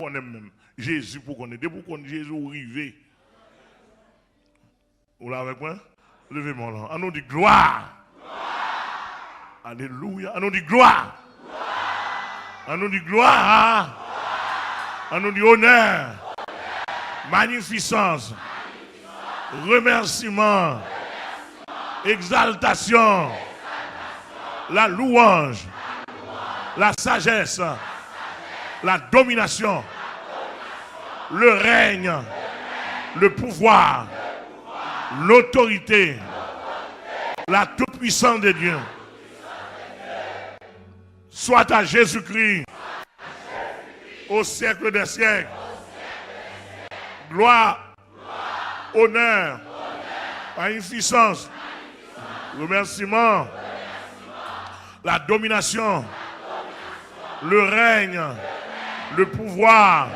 connaît même. Jésus pour connaître. Dès pour connaître Jésus arrivé. Vous l'avez avec moi? Levez-moi là. On nous dit gloire. Alléluia. On nous dit gloire. On nous dit gloire. On nous dit honneur. Magnificence. Remerciement. Exaltation. La louange. La sagesse. La domination. Le règne. Le pouvoir. L'autorité. La toute-puissance de Dieu. Soit à Jésus-Christ. Au siècle des siècles. Gloire. Honneur. Magnificence. Remerciement. La domination. Le règne. Le pouvoir.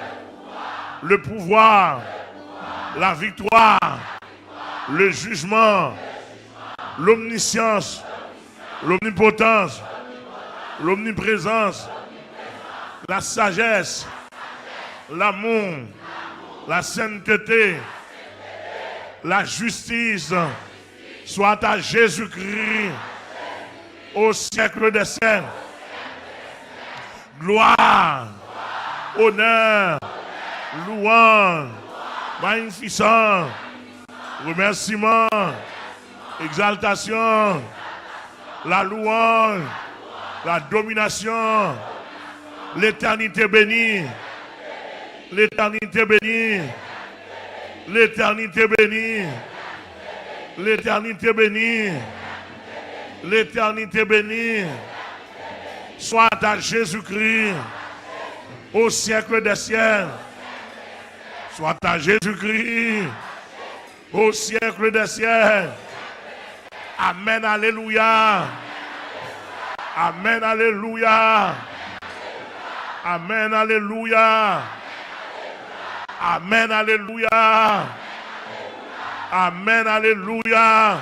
Le pouvoir. La victoire. Le jugement. L'omniscience. L'omnipotence. L'omniprésence. La sagesse. L'amour. La sainteté. La justice. Soit à Jésus-Christ. Au siècle des siècles. Gloire. Honneur. Louange. Magnificence. Remerciement. Exaltation. La louange. La domination. L'éternité bénie. L'éternité bénie. L'éternité bénie. L'éternité bénie. L'éternité bénie. Soit à Jésus-Christ. Au siècle des siècles. Soit à Jésus-Christ. Au siècle des siècles. Amen, alléluia. Amen, alléluia. Amen, alléluia. Amen, alléluia. Amen, alléluia.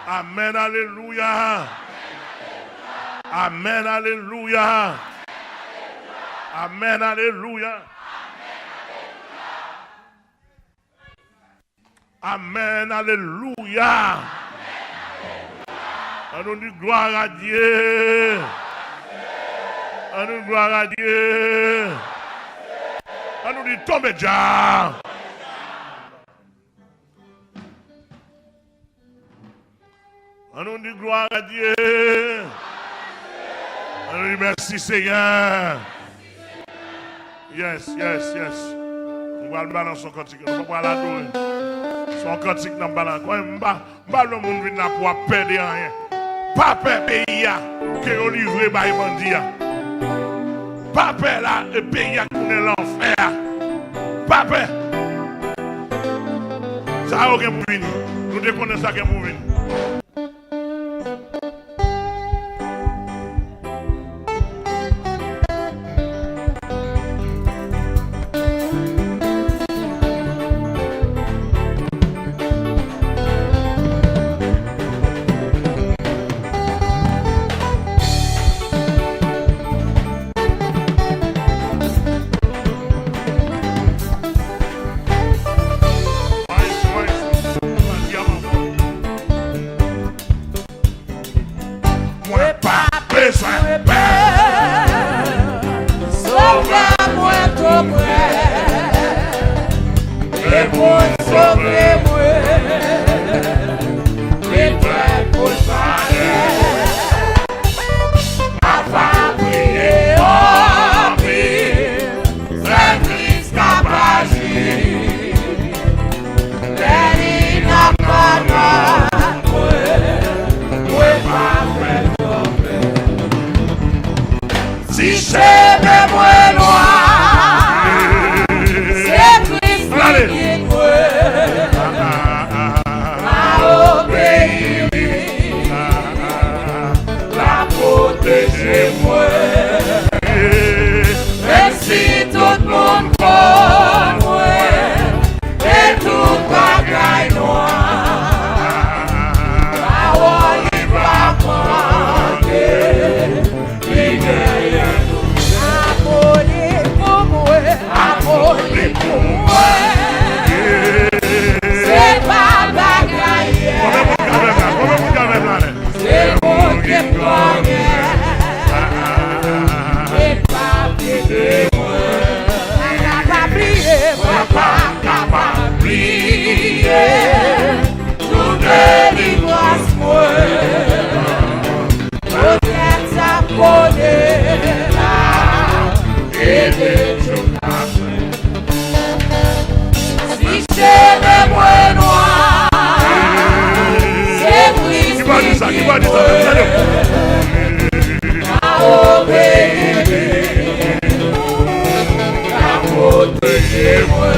Amen, alléluia. Amen, alléluia. Amen, alléluia. Amen, alléluia. On nous dit gloire à Dieu. On nous dit gloire à Dieu. On nous dit tombez déjà. On nous dit gloire à Dieu. On nous dit merci Seigneur. Yes, yes, yes. On va le balancer son cantique. On va l'adorer. Son cantique dans le balance. Quand le monde vient là pour perdre rien. Pas peur pays que on livre par les bandits. Pas peur là le pays qui est l'enfer. Pas peur. Ça a aucun pour venir. Nous déconnons ça qui est pour venir. Si c'est le moins noir, c'est Christ qui va dire ça, qui va dire ça, à obéir, à protéger moi.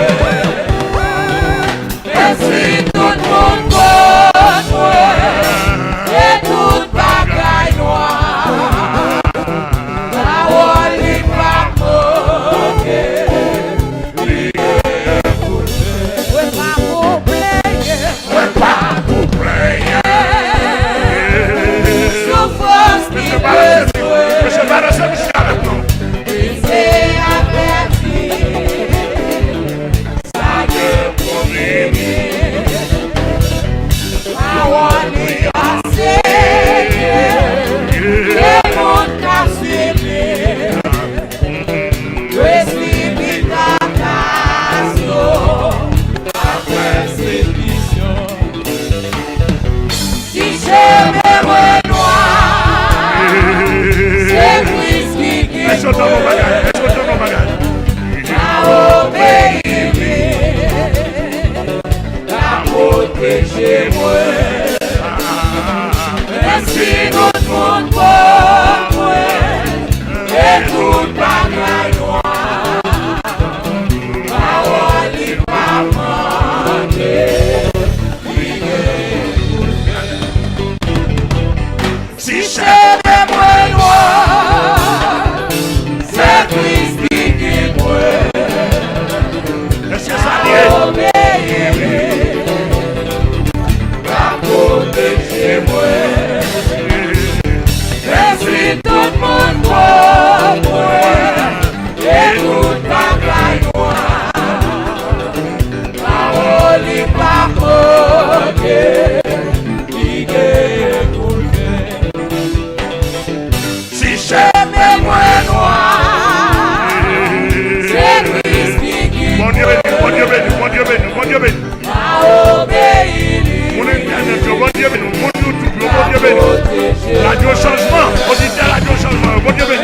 Et si tout le monde contre moi, et toute bagaille noire, la oli pas moquer. Monsieur Balassé, monsieur avec nous. C'est averti, ça ne promet. I Radio Changement, auditeur Radio Changement, bon Dieu béni.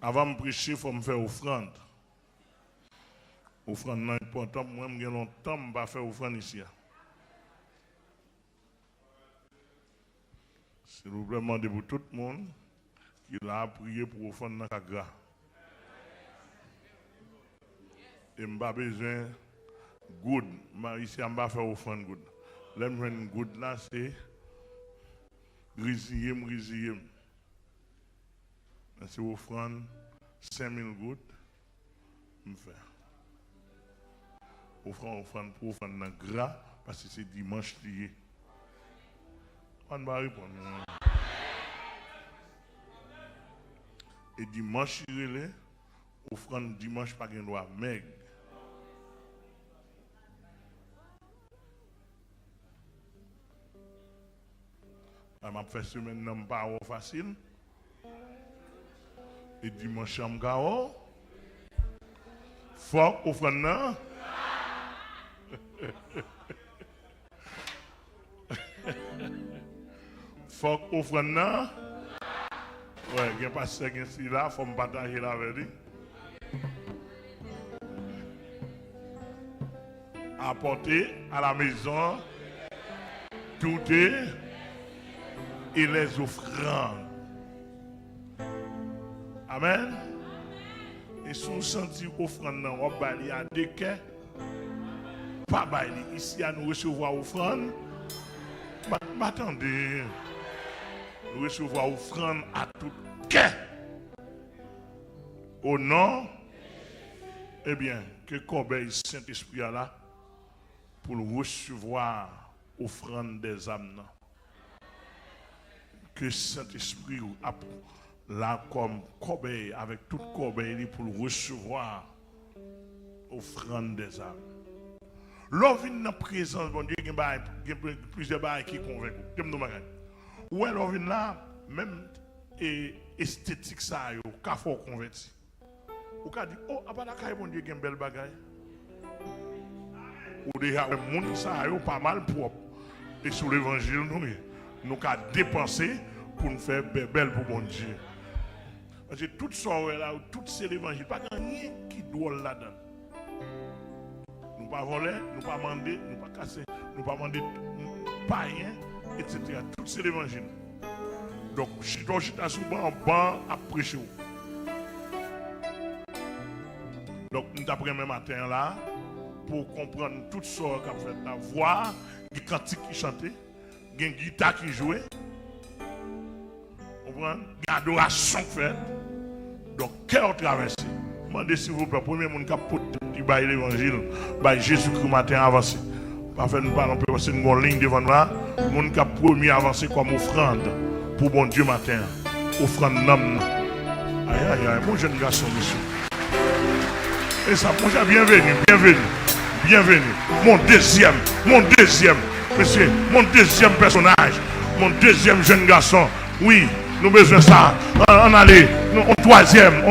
Avant de prêcher, il faut me faire offrande. Offrande non important. Moi, je vais longtemps pas faire offrande ici. S'il vous plaît, demandez pour tout le monde qui a prié pour offrande dans la grâce. Et je n'ai pas besoin de good. Ici, je ne vais pas faire offrande good. Là, je good là, c'est grisillé. C'est offrande 5000 gouttes, je fais. Offrande pour offrande dans gras, parce que c'est dimanche lié. On va répondre. Et dimanche, offrande dimanche pas de droit maigre. m'a fait semaine non pas facile. Et dimanche cham gao. Faut offrande nan. Faut offrande nan. Ouais, il y a pas ça ici là, faut me partager là avec lui. Apporter à la maison tout et les offrandes. Amen. Et si on sentit offrande dans on bali à deux quais, pas bali ici à nous recevoir offrande. M'attendez. Nous recevoir offrande à tout quai. Au nom, eh bien, que Corbeil Saint-Esprit a là pour recevoir offrande des âmes. Que Saint-Esprit a là comme Corbeil, avec toute Corbeil pour recevoir offrande des âmes. L'on vient dans la présence, bon Dieu, il y a plusieurs barres qui convainquent. Ou alors vient là, même esthétique ça, il faut convertir. Ou ka dit, oh, abadaka, bon Dieu, il y a une belle bagaille. Ou déjà, le monde, ça a pas mal propre. Et sur l'évangile, nous avons dépensé pour nous faire belle pour bon Dieu. Parce que tout ça, là, tout c'est l'évangile, pas rien qui doit là-dedans. Nous ne pas voler, nous ne pas demander, nous ne pas casser, nous ne pas demander pas rien, etc. Tout c'est l'évangile. Donc, je suis souvent banc à prêcher. Donc, nous avons pris même matin là, pour comprendre tout ça qu'a fait la voix, les cantiques qui chantaient, les guitares qui jouaient, l'adoration faite. Donc, cœur traversé. Demandez s'il vous plaît, premier monde qui a porté l'évangile, Jésus-Christ matin avancé. Parfait, nous parlons parce que nous avons une ligne devant nous, le monde qui a premier avancé comme offrande pour bon Dieu matin. Offrande nom. Aïe, aïe, aïe, mon jeune garçon, monsieur. Et ça, mon cher, bienvenue, bienvenue. Bienvenue. Mon deuxième, monsieur, mon deuxième personnage, mon deuxième jeune garçon. Oui, nous besoin de ça. On allait, on troisième qui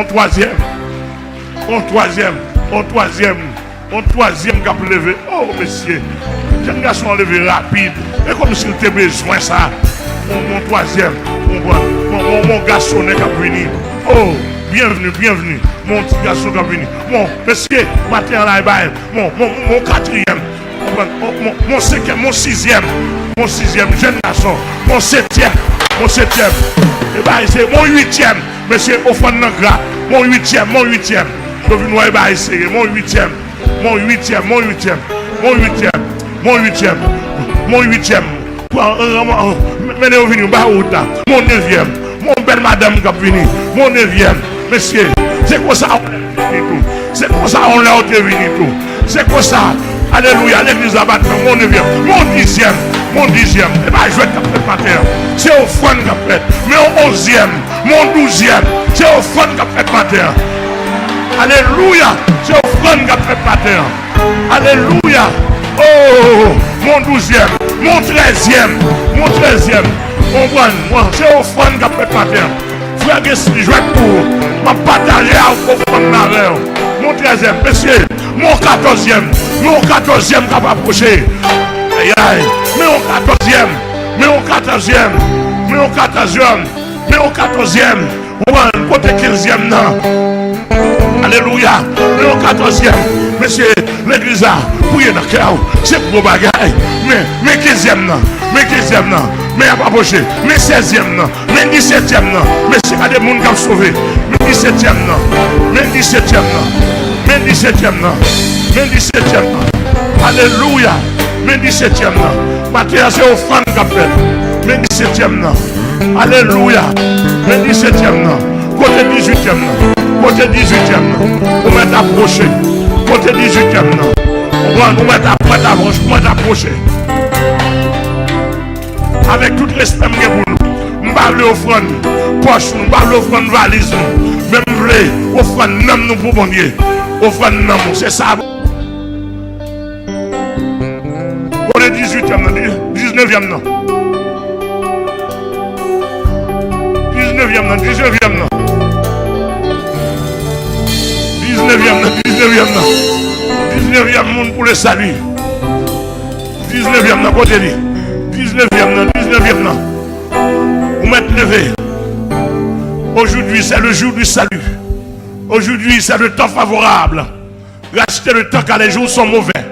a levé. Oh, monsieur, jeune garçon levé rapide. Et comme s'il était besoin ça. Mon troisième, mon garçon qui a venu. Oh, bienvenue, mon petit garçon qui a venu. Mon monsieur, matin là, mon quatrième, mon cinquième, mon sixième jeune garçon, mon septième. Et bien, c'est mon huitième, monsieur, au fond de notre gras, mon huitième. Je vais nous essayer, mon huitième. Mais nous venons mon neuvième, mon belle madame qui a venu, mon neuvième, monsieur, c'est quoi ça? C'est comme ça on l'a venu tout. C'est comme ça. Alléluia, l'église abat mon neuvième, mon dixième. Et bien je vais te matin. C'est au fond qu'a fait. Mais au 11e, mon 12e, c'est au fond qu'a fait matin. Alléluia, c'est au fond qu'a fait matin. Alléluia. Oh, mon 12e, mon 13e. Moi, c'est au fond qu'a fait matin. Frère, je vais pour ma partager au fond de la rêve. Mon 13e, monsieur, mon 14e qui va approcher. Aïe aïe, mais au 14e, côté 15e, non. Alléluia, mais au 14e, monsieur, l'église a prié dans le cœur, c'est pour bagaille, mais 15e, non, mais à pas approcher, mais 16e, non, mais 17e, non, mais c'est pas des gens qui ont sauvé, mais 17e, non, mais 17e, non. Alléluia. Mais 17e non. Matthieu c'est offrande qu'a fait. Mais 17e non. Alléluia. Mais 17e non. Côté 18e non. On va t'approcher. Côté 18e non. On va t'approcher. Avec tout respect pour nous. On va l'offrande. Poche, on va l'offrande valise. Même vrai, offrande nom nous pour bon Dieu. Offrande nom, c'est ça. 18e, 19e, non. 19e nan, 19e nan. 19e nan, 19e nan. 19e monde pour le salut. 19e nan, côté li. 19e nan, 19e nan. Vous m'êtes levé. Aujourd'hui, c'est le jour du salut. Aujourd'hui, c'est le temps favorable. Rachetez le temps car les jours sont mauvais.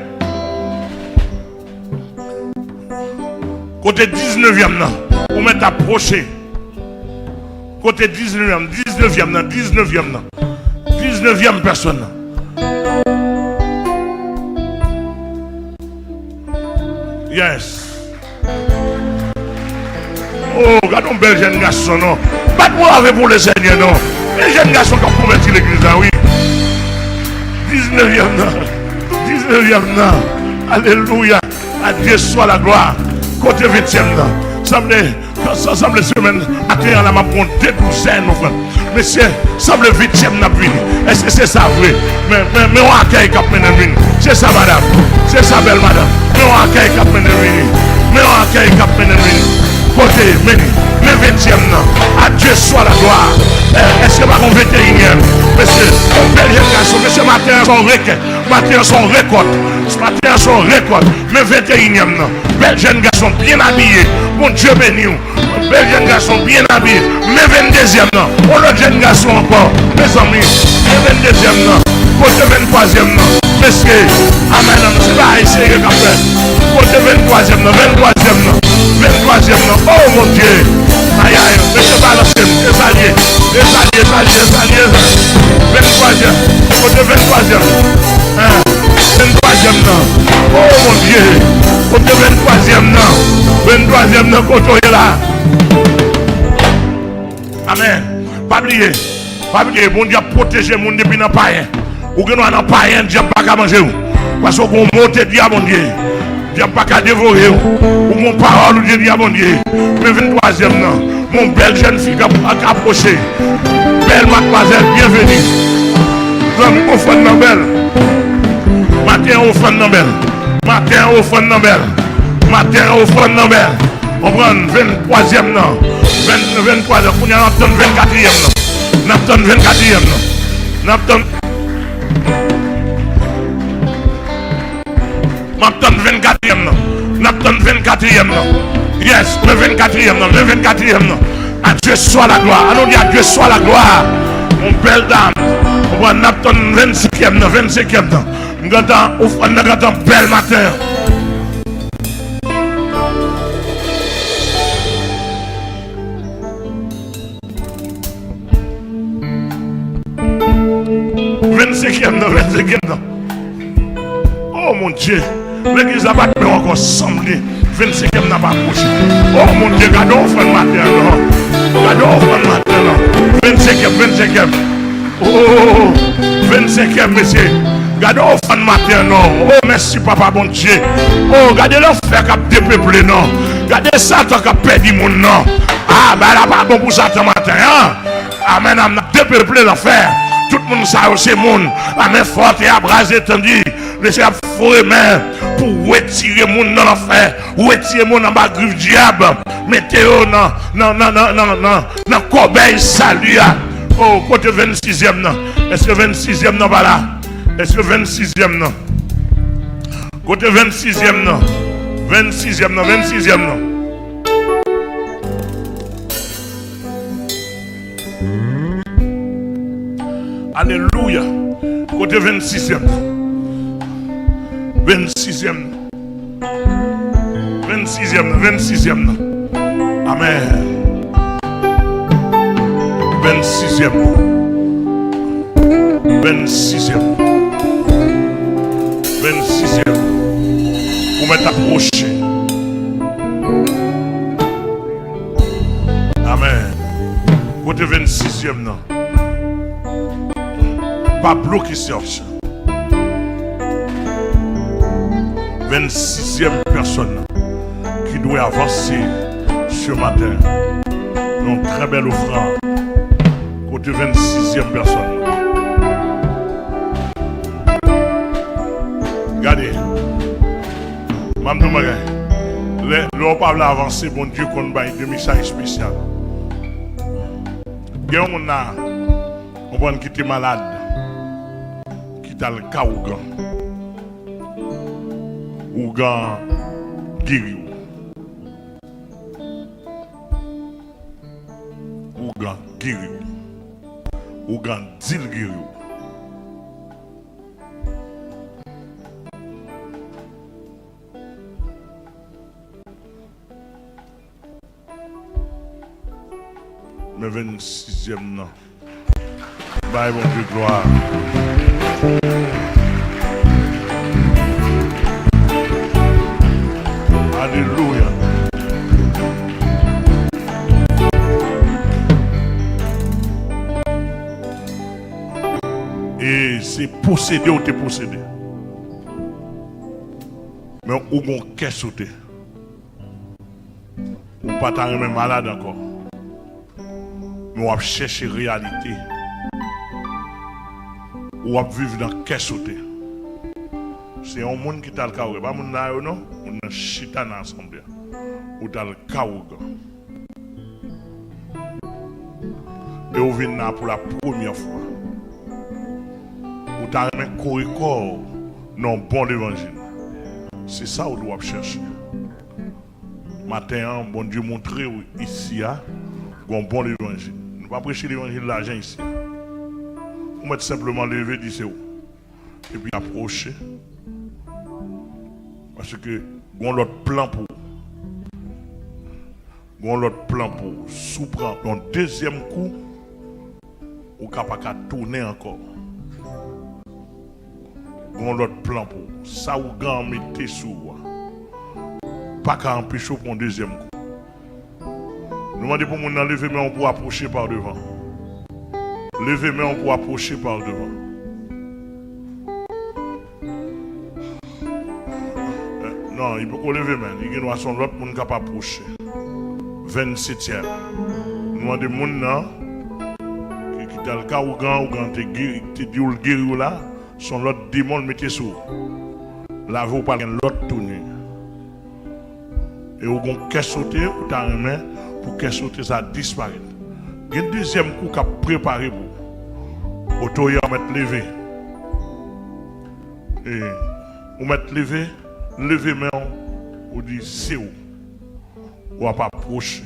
Côté 19e nan, vous m'êtes approché. Côté 19e, 19e nan, 19e nan. 19e personne. Yes. Oh, regardons un bel jeune garçon, non. Pas de moi avec pour le Seigneur, non. Les jeunes garçons qui ont converti l'église, oui. 19e nan. 19e nan. Alléluia. À Dieu soit la gloire. Côté 20e nan. Semble semaine, à la m'a prendre deux douzaines, mon frère. Monsieur, semble 8e n'a venu. Est-ce que c'est ça vrai? Mais on accueille cap mené. C'est ça, madame. C'est ça, belle madame. Mais on accueille cap mené. Mais on accueille cap mené. Côté, mais 20e non. À Dieu soit la gloire. Est-ce que ma 21e? Monsieur, bel jeune garçon, monsieur, matin son requête. Matin son récolte. Matin son récolte. Mais 21e non. Bel jeune garçon bien habillé. Mon Dieu béni. Bel jeune garçon bien habillé. Mais 22e non. On le jeune garçon encore. Mes amis. Mais 22e non. Côté 23e non. Monsieur, amen. C'est pas ici que j'ai fait. Côté 23e non. 23e non. 23e non. Oh mon Dieu. Aïe aïe. Monsieur balancez. Esalier. 23e. Côté 23e. 23e non. Oh mon Dieu. Côté 23e non. 23e non. Côté là. Amen. Pas oublier. Pas oublier. Bon Dieu protéger mon depuis dans païen. Ou que nous dans païen, Dieu pas qu'à manger. Parce qu'on monte Dieu mon Dieu. Dieu pas qu'à dévorer. Ou mon parole Dieu dit mon Dieu. Mais 23e non. Mon belle jeune fille qui a approché. Belle mademoiselle, bienvenue. Nous offrons une belle. Matin offrande dans belle. Matin offrande dans belle. Matin offrande dans belle. On prend 23e non. 23e. On a 24e non. Napton 24e non. Napton 24e non. Napton 24e non. Yes, le 24e non. Le 24e non. À Dieu soit la gloire. Allons dire à Dieu soit la gloire. Mon belle dame. On prend Napton 25e non. 25e non. Nous avons bel matin. Oh mon Dieu, l'église n'a pas encore semblé. 25e n'a pas approché. Oh mon Dieu, regardons frère matin. Regardons frère matin. 25e. Oh, 25e, monsieur. Regardons frère matin, non. Oh merci papa, bon Dieu. Oh, regardez l'enfer qui a dépeuplé, non. Regardez Satan qui a perdu mon nom. Ah, ben là, pas bon pour Satan matin, hein. Amen, on a dépeuplé l'enfer. Tout le monde sait c'est monde. Amen, forte et abrasé, tandis. Laissez la forêt main pour retirer mon dans l'enfer. Retirer mon dans ma griffe diable. Mettez-le dans corbeille salut. Oh, côté 26e, non. Est-ce que 26e, non, voilà? Est-ce que 26e, non? Côté 26e, non. 26e, non. 26e, non. Alléluia. Côté 26e. 26e. 26e. 26e. Amen. 26e. 26e. 26e. Vous m'êtes approché. Amen. Côté 26e, non. Pablo qui cherche. 26e personne qui doit avancer ce matin. Donc très belle offrande. Côté 26e personne. Regardez. Mme Magaï. L'on parle avancer, bon Dieu, qu'on va un demi-message spécial. Il y a un monde qui était malade, qui t'a le cas ou gan guéri ou gan guéri ou gan dil guéri. Mais 26e non. Bye mon Dieu gloire. Alléluia. Et c'est possédé ou t'es possédé. Mais où on qu'est sauté. Ou pas t'as même malade encore. Mais on va chercher réalité. On va vivre dans qu'est sauté. C'est un monde qui t'a le chaos. Pas mon naïo non. On a chita dans l'assemblée. Ou t'as le chaos. Et on vient là pour la première fois. Ou t'as même corps non bon évangile. C'est ça qu'on doit chercher. Matin, bon Dieu montrer ici un bon évangile. Nous ne pas prêcher l'évangile de l'argent ici. On va simplement lever d'ici et puis approcher. Parce que on a l'autre plan pour. On a l'autre plan pour. Sous-prendre un deuxième coup, on est capable de tourner encore. On a l'autre plan pour. Ça ou gan mettez sous. Pas qu'à empêcher pour un deuxième coup. Nous demandons pour nous lever mais on peut approcher par devant. Lever mais on peut approcher par devant. Non, il peut pas lever mais il y a son l'autre monde capable d'approcher. 27e. Nous demandons pour nous qui t'a le cas ou quand tu dis ou le guéri là, son l'autre démon le mettez sous. Là vous pas l'autre tourner. Et au gon qu'est sauté ou t'as une main pour qu'est sauté ça disparaît. Il y a un deuxième coup qu'a préparé pour autoya mettre levé. Et on mettre levé main ou dit c'est où. Ou pas approcher.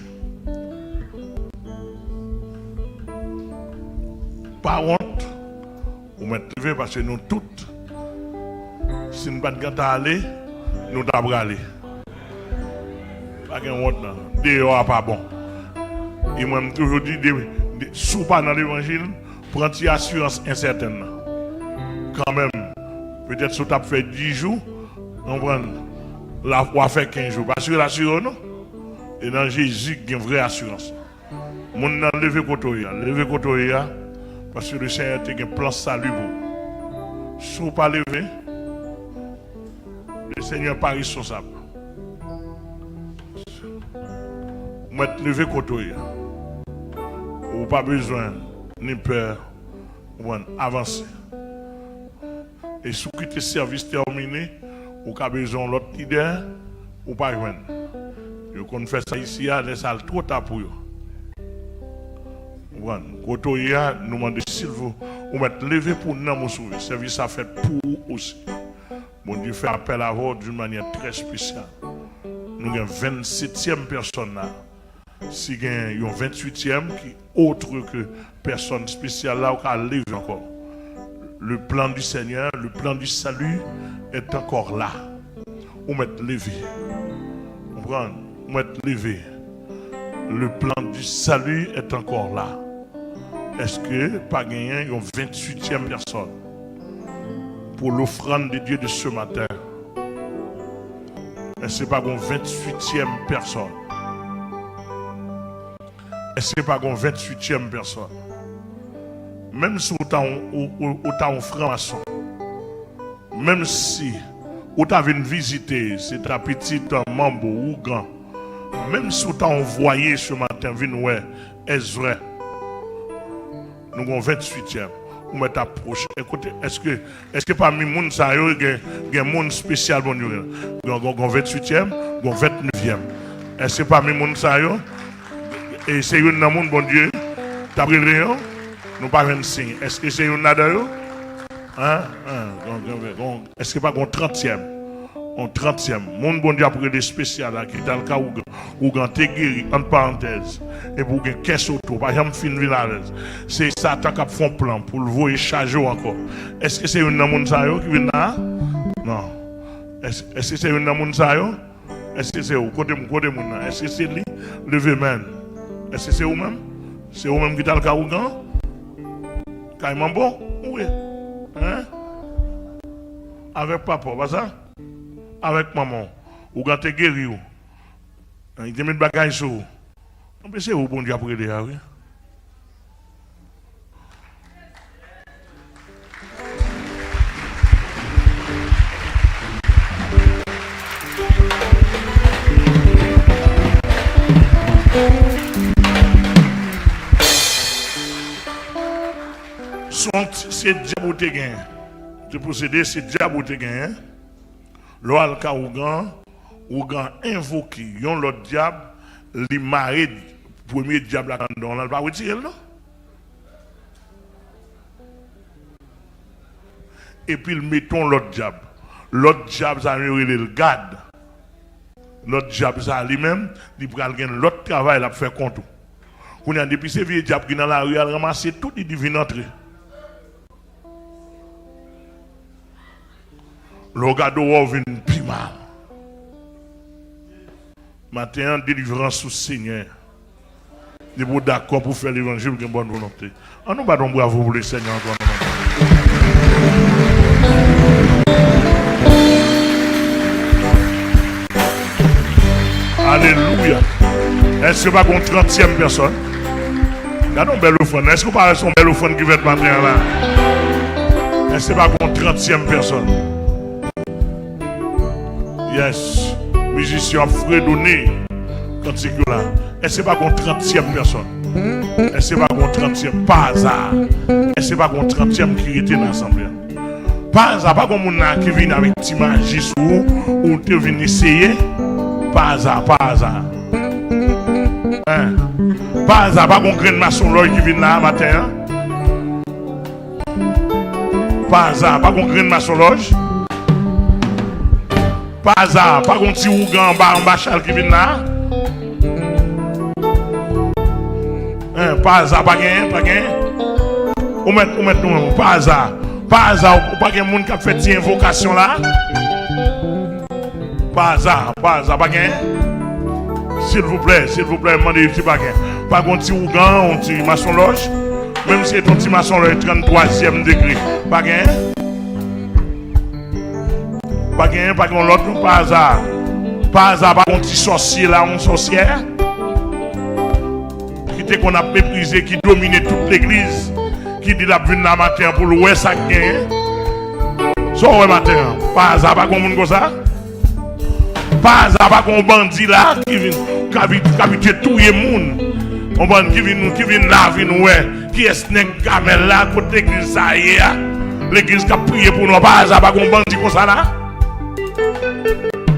Pas honte. On mettre levé parce que nous toutes si nous pas de aller, nous devons aller. Pas de honte là. Dehors pas bon. Et moi je toujours dit sous pas dans l'évangile, prends une assurance incertaine. Quand même, peut-être si tu as fait 10 jours, on prend la foi fait 15 jours. Parce que l'assurance non. Et dans Jésus, il y a une vraie assurance. Mon nan levé kotoya, parce que le Seigneur a un plan salut pour. Si vous pas levé, le Seigneur n'est pas responsable. Vous êtes levé kotoya. Vous n'avez pas besoin ni peur, vous avancer. Et si vous quittez le service terminé, vous avez besoin de l'autre idée, vous pas besoin. Vous qu'on fait ça ici, les salles trop tard pour vous. Kotoya nous demande s'il vous mettez levé pour nous sauver. Le service a fait pour vous aussi. Bon Dieu fait appel à vous d'une manière très spéciale. Nous avons 27e personne là. Si il y a une 28e qui autre que personne spéciale là, qui a levé encore. Le plan du Seigneur, le plan du salut est encore là. Vous mettez levé. Vous comprenez? Vous mettez levé. Le plan du salut est encore là. Est-ce que pas gagné une 28e personne pour l'offrande de Dieu de ce matin? Est-ce que pas une 28e personne? Est-ce que pas une 28e personne? Même si vous avez un franc-maçon, même si vous avez visité, c'est ta petite membre ou grand, même si vous avez envoyé ce matin, est-ce vrai? Nous avons 28e. Vous mettez approché. Écoutez, est-ce que parmi les gens, il y a un monde spécial? Nous avons 28e, nous avons 29e. Est-ce que parmi les gens, et c'est un monde, bon Dieu, T'as pris le lion? Nous pas 25. Est-ce que c'est une nada? Hein? Est-ce que pas un 30e? Un 30e. Mon bon Dieu a pris des spéciales qui est dans le cas où on te guéri, entre parenthèses. Et pour que caisse autour, par exemple, fin village. C'est ça qui a fait un plan pour le voir charger encore. Est-ce que c'est une monde qui vient là? Non. Est-ce que c'est une monde Est-ce que c'est où? Côté moun? Est-ce que c'est lui? Levez main. Est-ce que c'est vous-même? C'est vous-même qui est dans le cas où on? Carrément bon? Oui. Hein? Avec papa, pas ça? Avec maman. Ou quand tu guéri. Il te met de bagages sur vous. C'est où bon Dieu après les oui? C'est diable qui gagne. De procéder, c'est diable qui gagne. L'oral ka ou gan invoqué yon l'autre diable, li maré premier diable là dedans, on va pas retirer non. Et puis le mettons l'autre diable. L'autre diable ça le garde. L'autre diable ça lui-même, il pral gen l'autre travail là pour faire compte. On a depuis ces vieux diables qui dans la rue a ramassé tout les divines entrées. Le gado vient plus mal. Matin, délivrance sous Seigneur. Nous sommes d'accord pour faire l'évangile avec une bonne volonté. On nous battons bravo pour le Seigneur encore. Alléluia. Est-ce que pas une 30e personne? Regardons belle offrande. Est-ce que pas son belle offrande qui va être matin là? Est-ce que pas une 30e personne? Yes, musicien fredonné quand c'est que là. Est-ce pas qu'on 30e personne? Est-ce pas qu'on 30e? Pas hasard. Est-ce pas qu'on 30e qui était dans l'assemblée? Pas hasard, pas comme on qui vient avec petit magie ou te vient essayer. Pas hasard, pas hasard. Hein? Pas hasard, pas qu'on graine maçon l'œil qui vient là matin. Pas hasard, pas qu'on graine maçon loge. Pas hasard, pas qu'on petit ougan en bas chal qui vient là. Hein, pas hasard, pas gain. Ou mettre nous, pas hasard, pas gain monde qui a fait une invocation là. Pas hasard, pas gain. S'il vous plaît, demandez petit pas gain. Pas qu'on petit ougan, un petit maçon loge. Même si c'est ton petit maçon loge 33e degré, pas gain. Pas qu'on l'autre, pas hasard, pas qu'on petit sorcier là, une sorcière qui était qu'on a méprisé, qui dominait toute l'église, qui dit la venue la matin pour le ça gagne. So ouais matin, pas hasard, pas qu'on monde comme ça, pas hasard, pas qu'on bandit là qui vient tuer tout le monde, on bandit qui vient là, qui est ce nègre gamel là côté l'église ça y est, l'église qui a prié pour nous, pas hasard, pas qu'on bandit comme ça là.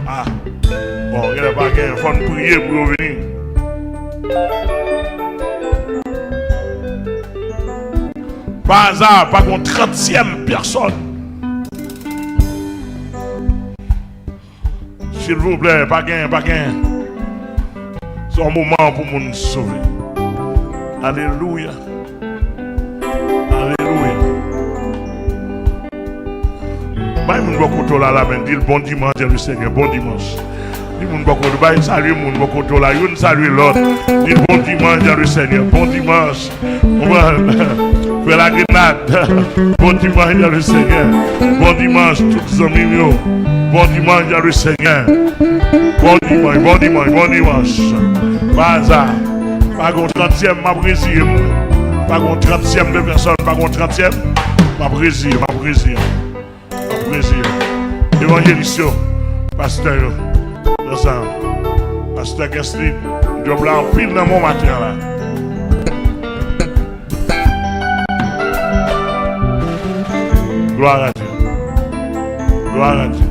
Ah, bon, il n'y a pas qu'il faut prier pour venir. Pas hasard, pas qu'on 30e personne. S'il vous plaît, pas gain. C'est un moment pour nous sauver. Alléluia. Mon beaucoup là la dit bon dimanche le Seigneur, bon dimanche. Dit mon beaucoup salut mon beaucoup là, une salue l'autre. Dit bon dimanche le Seigneur, bon dimanche. Fais la grenade. Bon dimanche le Seigneur. Bon dimanche tous les amis. Bon dimanche le Seigneur. Bon dimanche. Pas hasard. Pas qu'on 30e m'a brésil. Pas qu'on 30e de personne, pas qu'on 30e m'a brésil. Évangéliste, pasteur, pasteur Gensli, job là en pile dans mon matin là. Gloire à Dieu.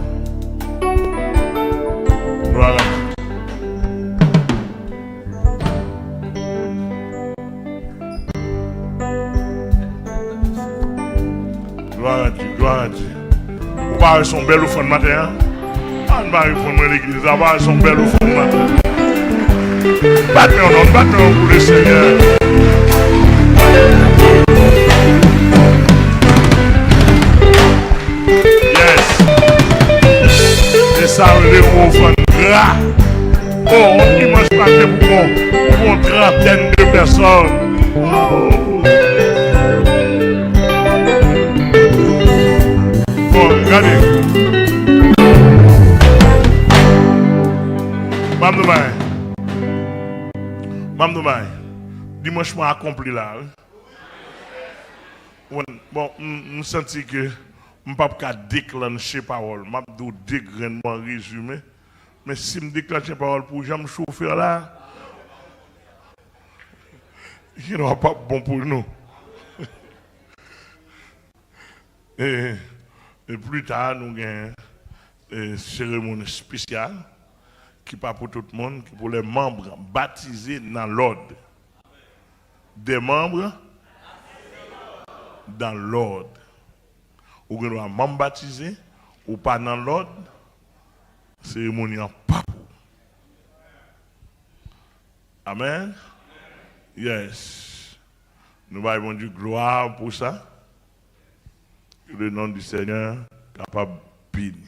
Appareil son bel offrande matin. On va répondre à l'église. Appareil son bel offrande matin. Battez-nous pour le Seigneur. Yes. Et ça, les offrandes gras. Oh, on dimanche matin pour une trentaine de personnes. Oh. Bon, regardez. Mme dimanche m'a accompli là. Bon, je sens que je ne peux pas déclencher parole. Je vais dégrainement résumé. Mais si je déclenche parole pour jamais chauffer là, il n'est pas bon pour nous. Et plus tard, nous avons une cérémonie spéciale qui n'est pas pour tout le monde, qui est pour les membres baptisés dans l'ordre. Des membres dans l'ordre. Ou un membre baptisé ou pas dans l'ordre, cérémonie en pas. Amen. Yes. Nous avons du gloire pour ça. Que le nom du Seigneur capable de bénir.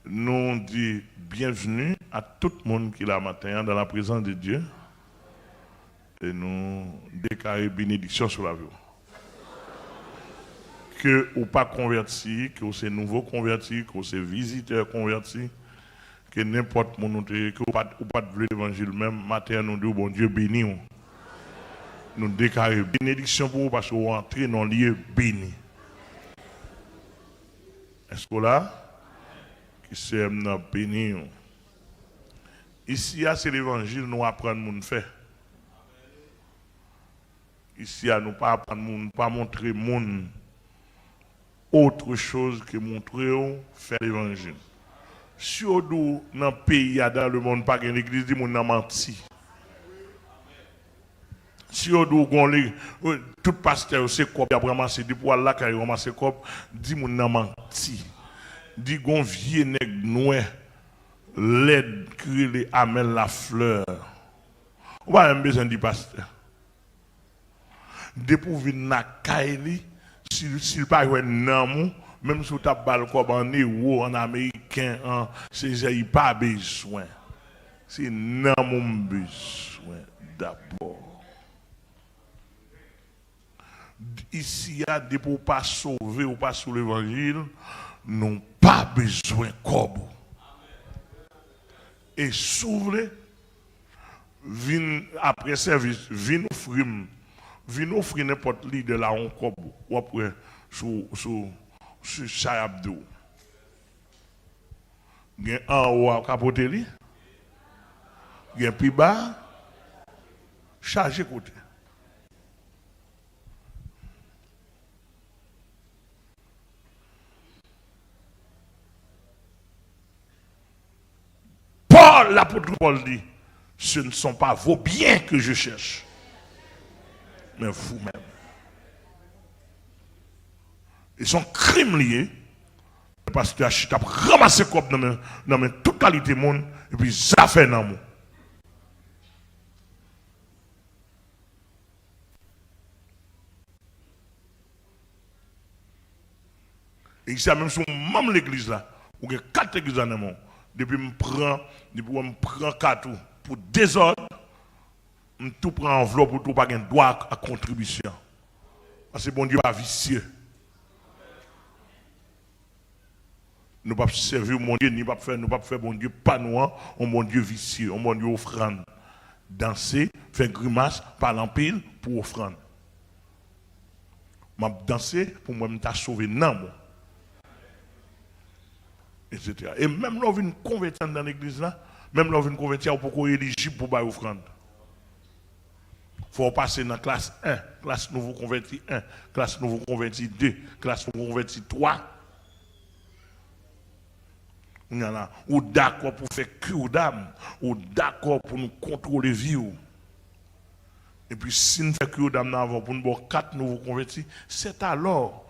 Nous disons bienvenue à tout le monde qui est là matin dans la présence de Dieu. Et nous déclarons bénédiction sur la vie. Que vous pas converti, que vous êtes nouveau converti, que vous êtes visiteur converti, que n'importe mon autre, que vous pas de l'évangile même, matin nous disons bon Dieu béni. Nous déclarons bénédiction pour vous parce que vous entrez dans le lieu béni. Est-ce que là, qui s'aime béni? Ici, c'est l'évangile, nous apprenons mon fait. Ici, nous pas apprendre, pas montrer monde autre chose que montrer faire l'évangile. Si on dans le pays, dans le monde, pas l'église, dit mon a menti. Si on tout pasteur, c'est quoi, il a ramassé des poils là, il a ramassé quoi, dit mon a menti. Dit gon vieux nèg noir, l'aide crier amène la fleur. On va même besoin du pasteur. Depuis na kaili, s'il pas un amour, même si tu as balle comme en héros, en américain, c'est pas besoin. C'est un amour besoin d'abord. Ici, il y a des pour pas sauver ou pas sur l'évangile, n'ont pas besoin de corbeau. Et s'ouvre, après service, vin offrir n'importe qui de la on corbeau ou après sur Chayabdou. Il y a un haut à capoter li, il y a un plus bas, chargé côté. L'apôtre Paul dit, ce ne sont pas vos biens que je cherche, mais vous-même. Et son crime lié, parce que tu as ramassé comme dans la totalité du monde, et puis ça fait dans moi. Et ici, même sur même l'église là, où il y a 4 églises dans le monde. Depuis que je prends 4 pour désordre, je tout prends enveloppe pour tout pas un droit à contribution. Parce que bon Dieu pas vicieux. Nous ne pouvons pas servir mon Dieu, nous ne pouvons pas faire bon Dieu pas nous, un bon Dieu vicieux, un bon Dieu offrande. Danser, faire grimace, parler en pile pour offrande. Je danser pour moi, je sauver non. Etc. Et même là, on vient convertir dans l'église là, même là, on vient convertir pour être éligible pour bailler offrande. Il faut passer dans la classe 1, classe nouveau converti 1, classe nouveau converti 2, classe nouveau converti 3. Ou d'accord pour faire cure d'âme, ou d'accord pour nous contrôler vie. Et puis si nous faisons cure d'âme avant pour nous avoir 4 nouveaux convertis, c'est alors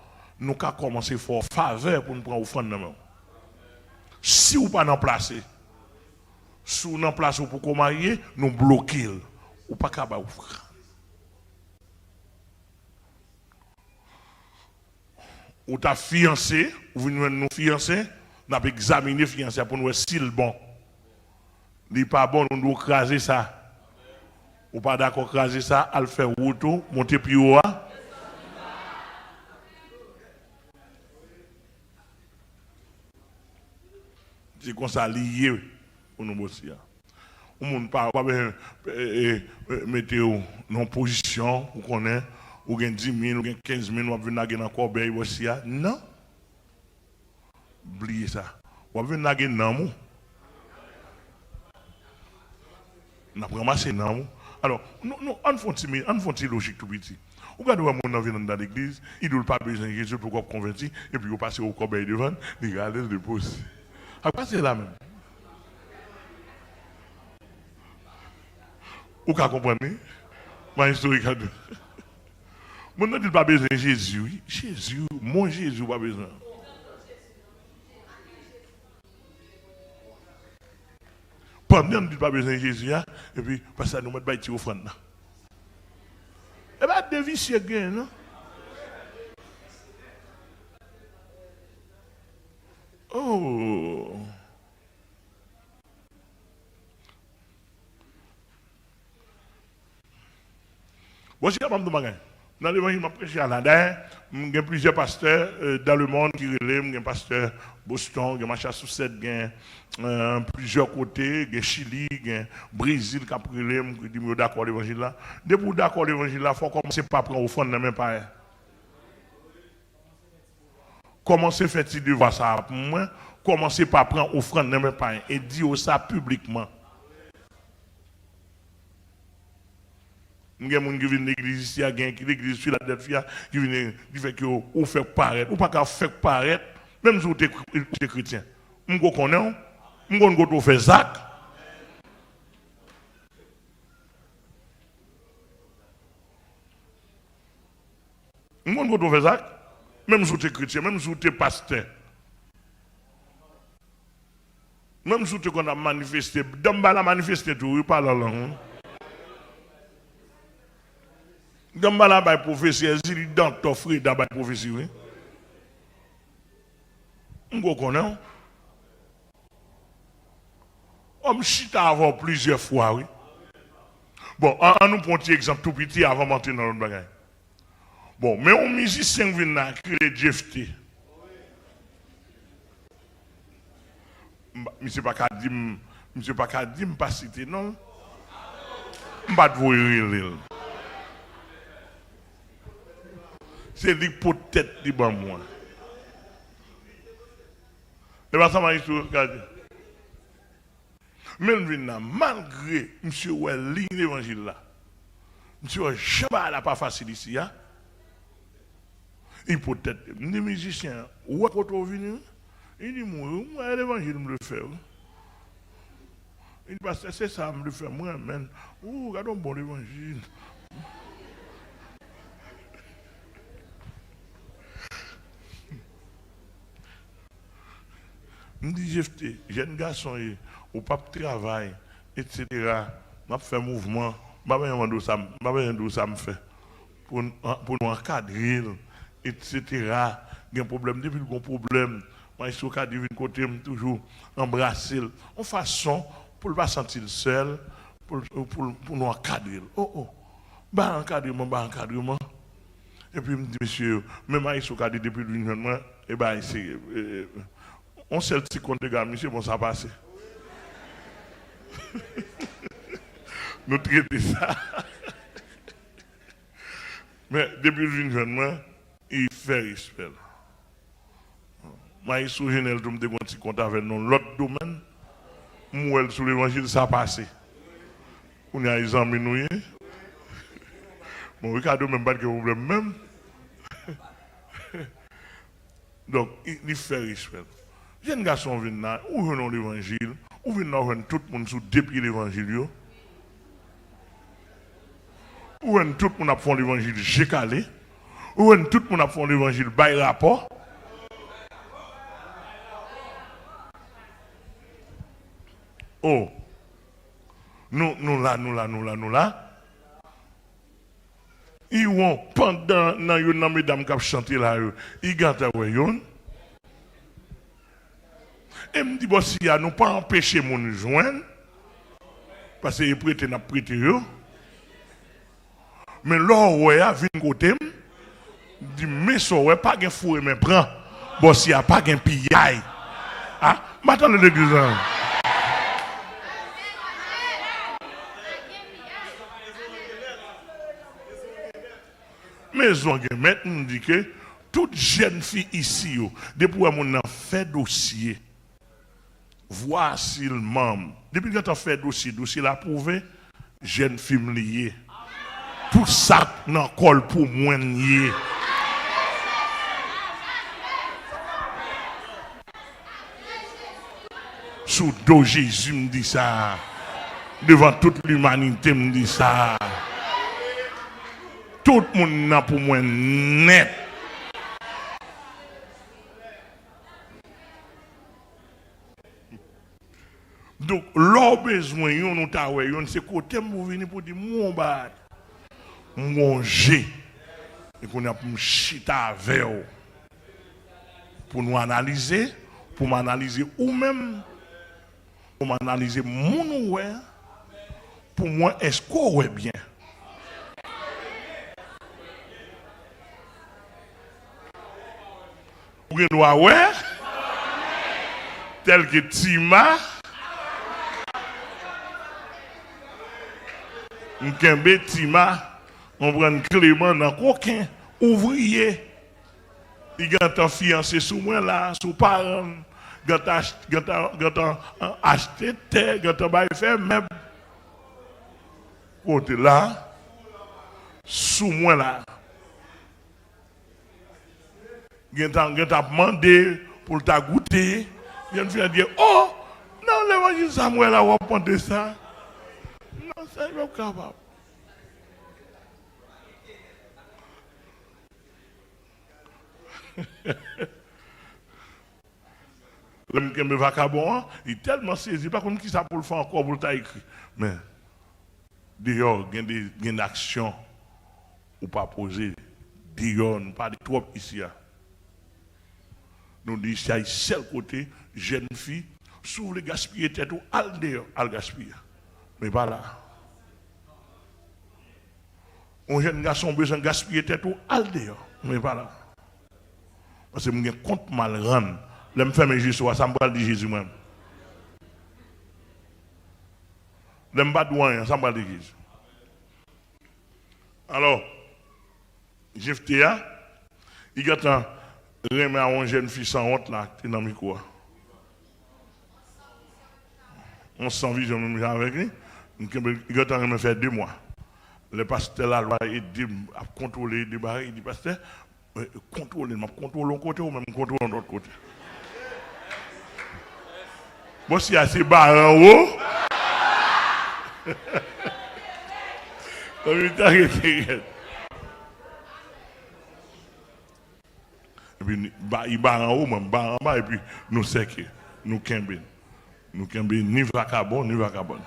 nous avons commencé à faire faveur pour nous prendre offrande. Si vous pas en place, si vous en place pour qu'on marie, nous bloquons. Ou pas capable offrir. Ou ta fiancé, ou venez nous fiancés, nous avons examiné fiancé pour nous voir si le bon. Il n'est pas bon, nous devons craser ça. Ou pas d'accord craser ça, à le faire route, monter plus haut. C'est comme ça lié pour nous aussi. On ne peut pas mettre en position, vous connaissez, ou gain 10 000, ou gain 15 000, ou venir dans le corbeil aussi. Non. Oubliez ça. Ou venir dans le on a ramassé non. Alors, on fait une logique tout petit. Vous regardez mon vient dans l'église, il ne pas besoin de Jésus pour qu'on convertir, et puis vous passez au corbeil devant, regardez le dépose. Après, c'est là même. Vous comprenez? Ma historique à deux. Mon nom dit pas besoin de Jésus. Oui. Jésus, mon Jésus, pas besoin. Pendant nous dit pas besoin de Jésus, et puis, parce que nous mettons pas de offrande. Eh bien, des vicieux gain, non? Oh! Voici la femme de magasin. Dans l'évangile, je prêche à l'Inde. Il y a plusieurs pasteurs dans le monde qui relèvent. Il y a un pasteur Boston, il y a Massachusetts, il y a plusieurs côtés. Il y a Chili, il y a Brésil qui a relève, qui dit d'accord l'évangile là. Depuis d'accord l'évangile là, il faut commencer par prendre au fond de même pas. Commencez à faire de voir ça pour moi. Commencez par prendre offrande de même pas et dire ça publiquement. Il y a des gens qui viennent de l'église ici, il y a l'église Philadelphia qui viennent qui fait que vous faites paraître, ou pas qu'à faire paraître, même si vous êtes chrétien. Vous connaissez, vous faites Zach. Vous faites Zach, même si vous êtes chrétien, même si vous êtes pasteur. Même si vous êtes manifesté, dans la manifesté tout, vous parlez en langue. Dans la prophétie, il dit dans ton frère dans la prophétie. On connaît. On chita avant plusieurs fois, oui. Bon, on nous prend un exemple tout petit avant de monter dans l'autre bagage. Bon, mais un musicien vient là, qui est Jeff T. Monsieur pas qu'à dire, pas citer, non? Je ne vais pas vous rire. C'est lui peut-être dit bon moi. Et bien ça m'a dit, regardez. Même malgré monsieur Welly l'évangile là, monsieur jamais pas facile ici, hein? Il peut-être, les musiciens, où est-ce qu'on vient? Il dit, moi, l'évangile me le fait. Il dit, c'est ça, me le fait, moi, même. Oh, regardons bon l'évangile. Je dis, jeune garçon, au pas de travail, etc. Je fais mouvement, je ne sais pas ça me fait. Pour nous encadrer, etc. Il y a un problème, depuis le problème, je suis côté toujours embrasser. En façon, pour ne pas sentir seul, pour nous encadrer. Oh, encadrement. Et puis, je me dis, monsieur, même si je suis depuis le jour, et bien, c'est. On sait le petit compte de gars, monsieur, bon, ça passe. Nous traitons ça. Mais depuis le jeune, il fait respect. Moi, je suis général, je me dis qu'on compte avec nous. L'autre domaine, moi, sur l'évangile, ça passe. On a des amis, nous. Bon, Ricardo, même pas de problème, même. Donc, il fait respect. Jeune garçon vient là, ou venons l'évangile, ou venons tout le monde sous depuis l'évangile. Ou tout le monde a fait l'évangile, j'ai calé. Ou tout le monde a fait l'évangile, bail rapport. Oh, nous là. Ils vont pendant dans une mesdames qui chanté là, ils gardent ouais yon. Et me dit bon si ya nous pas empêcher mon joindre parce que prêter n'a prêté yo. Mais là ouais a vinn côté dit mais so ouais pas gen fou mais prend. Bon si y a pas gen pillaille. Ah, m'attendez l'église. Mais on nous dit que toute jeune fille ici, depuis que on a fait dossier, voici le membre. Depuis que on a fait dossier l'a prouvé, jeune fille liée. Tout ça dans col pour moi lié. Sous dos Jésus me dit ça. Devant toute l'humanité me dit ça. Tout le monde n'a pour moi net. Donc, leur besoin, nous avons c'est côté pour venir pour dire mon bad, manger. Et qu'on a pour nous chita avec eux. Pour nous analyser, pour m'analyser ou même, pour m'analyser mon ouais. Pour moi, est-ce qu'on est bien? Vous voyez, tel que Tima, on kembe Tima, on prend Clément dans aucun ouvrier. Il a un fiancé sous moi là, sous parents, il a acheté terre, il a fait même. Côté là, sous moi là. Il t'a demandé pour t'a goûter. Il vient dire, oh, non, l'évangile Samuel a répondu ça. Non, ça n'est pas capable. Le vagabond, il est tellement saisi, pas comme qui ça pour le faire encore pour t'a écrit. Mais, d'ailleurs, il y a des actions ou pas poser. D'ailleurs, nous pas de trop ici. Nous disons, c'est le seul côté, jeune fille, s'ouvre le gaspiller tête ou al dehors, al gaspiller. Mais pas là. Un jeune garçon besoin de gaspiller tête ou al dehors, mais pas là. Parce que je compte mal rendre. Je me fais mes Jésus, ça me parle de Jésus même. Je me bats de ça me parle de Jésus. Alors, Jeftea, il y a remet à une jeune fille sans honte là, qui est dans le micro. On se sent vision même avec lui. Il a me faire 2 mois. Le pasteur là va aider à contrôler les barres. Il dit pasteur, contrôler un côté ou même contrôler l'autre côté. Bon, si y a ces barres en haut, et puis, il bat en haut, même bat en bas, et puis nous séquons, nous kembe. Nous kembe ni vagabond, ni vagabond.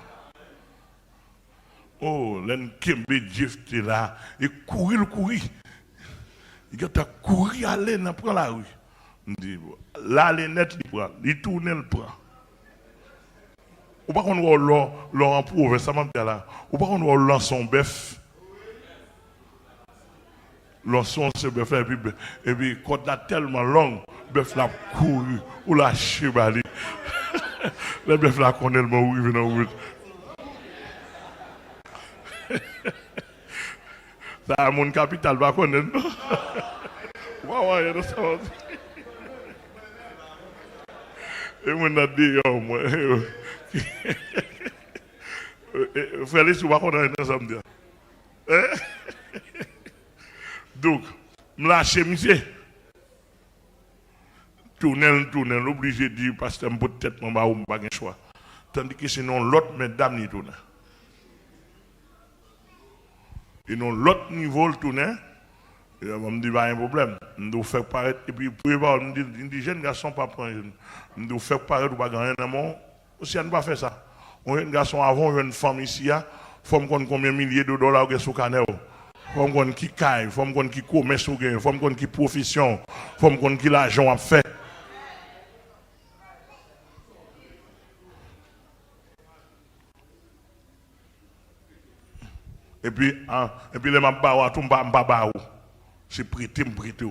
Oh, l'un kembe Jeff là, et courir. Il a courir, aller, dans la rue. On dit, là, les net, il tourne, il prend. Ou pas qu'on voit l'or en pauvre, ça m'a dit là. Ou pas qu'on voit l'or son bœuf. L'enson ce bœuf là, et puis quand la tellement longue, bœuf là couru, ou la chibali. Le bœuf là connaît le mot où il vient dans le ça a mon capital va connaître. Ouais, il y a ça. Et moi n'a dit moi. Félix va connaître ensemble. Donc, je lâche monsieur. Tourner, l'obligé de dire parce que peut-être je n'ai pas de choix. Tandis que sinon, l'autre mesdames n'y tourne. Et non, l'autre niveau, le tourne, Je me dis, pas un problème. Je dois faire paraître. Et puis, pour voir, je me dis, jeune garçon, pas prendre. Je dois faire paraître ou pas gagner dans mon. Aussi, on ne pas faire ça. Un jeune garçon avant, une femme ici, il faut me connaître combien de milliers de dollars sur le canal. Il faut me connaître qui caille, il faut me connaître qui commerce, il faut me connaître qui profession, il faut me connaître qui l'argent a fait. Et puis, les mabars, tout le c'est prêté, prêté.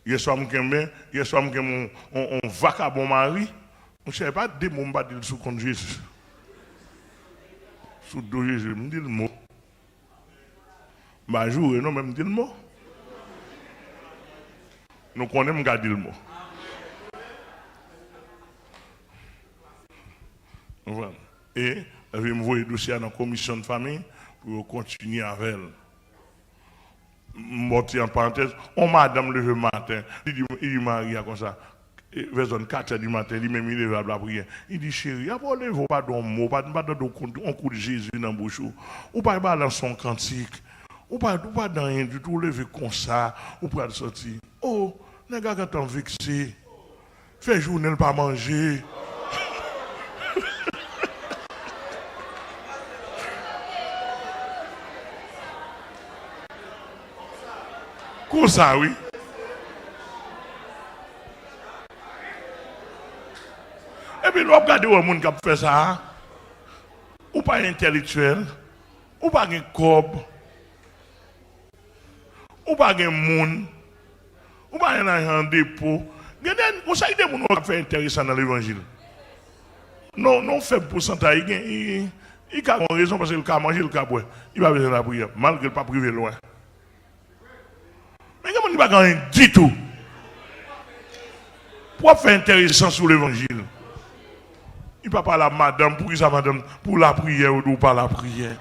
Hier soir, on vagabond mari. Je ne savais pas des mots dire sous compte Jésus. Sous dos Jésus, je me dis le mot. Je joue, non, même dire le mot. Nous connaissons garder le mot. Voilà. Et je vais me voir le dossier dans la commission de famille pour continuer avec elle. Morti en parenthèse, on madame le matin, il dit Maria comme ça, vers 4h du matin, il même il est à la prière. Il dit chérie, après le vous pas d'un mot, pas un coup de Jésus dans la bouche, ou pas dans son cantique, ou pas dans rien du tout, lever comme ça, ou pas sortir. Oh, les gars quand on vexé, fait journée pas manger. Comme ça, oui. Et puis, nous regardons le monde qui fait ça. Ou pas intellectuel, ou pas un cob, ou pas un monde, ou pas un agent dépôt. Vous savez, des gens qui fait intéressant dans l'évangile. Non, faible pourcentage. Il a raison parce qu'il a mangé le cabouet. Il va besoin de la prière, malgré le pas privé loin. Mais comment il ne va pas gagner du tout? Pour faire intéressant sur l'évangile. Il ne peut pas parler à madame pour ça, madame, pour la prière ou pas la prière.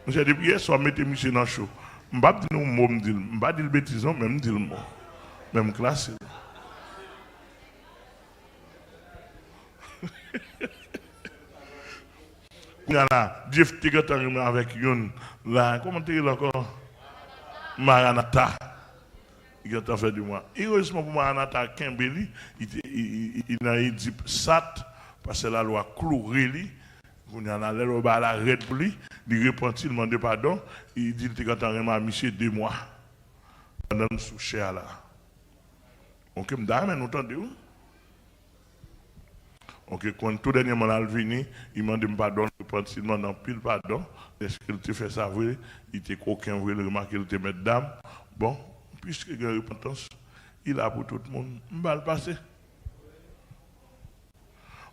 J'ai dit, prière, soit mettez monsieur dans le show. Je ne vais pas dire le mot, je ne vais pas dire le bêtise, même dire le mot. Même classe. Il y a là, Dieu fait avec une, là, comment tu dis encore? Maranatha. Il a fait du moi. Heureusement pour Maranatha, Kimbeli, il a dit Sat, parce que la loi clouée, il a la arrête pour lui, il repentit, il demande pardon, il dit qu'il a à monsieur 2 mois. Pendant sous cher là. Donc, je me dis, nous entendez? Ok, quand tout dernièrement là, il venu, il m'a demandé pardon, il m'a demandé pile pardon. Est-ce qu'il te fait ça vrai? Il était coquin, il remarqué, il était mettre dame. Bon, puisque il y a une repentance, il a pour tout le monde. Je vais le passer.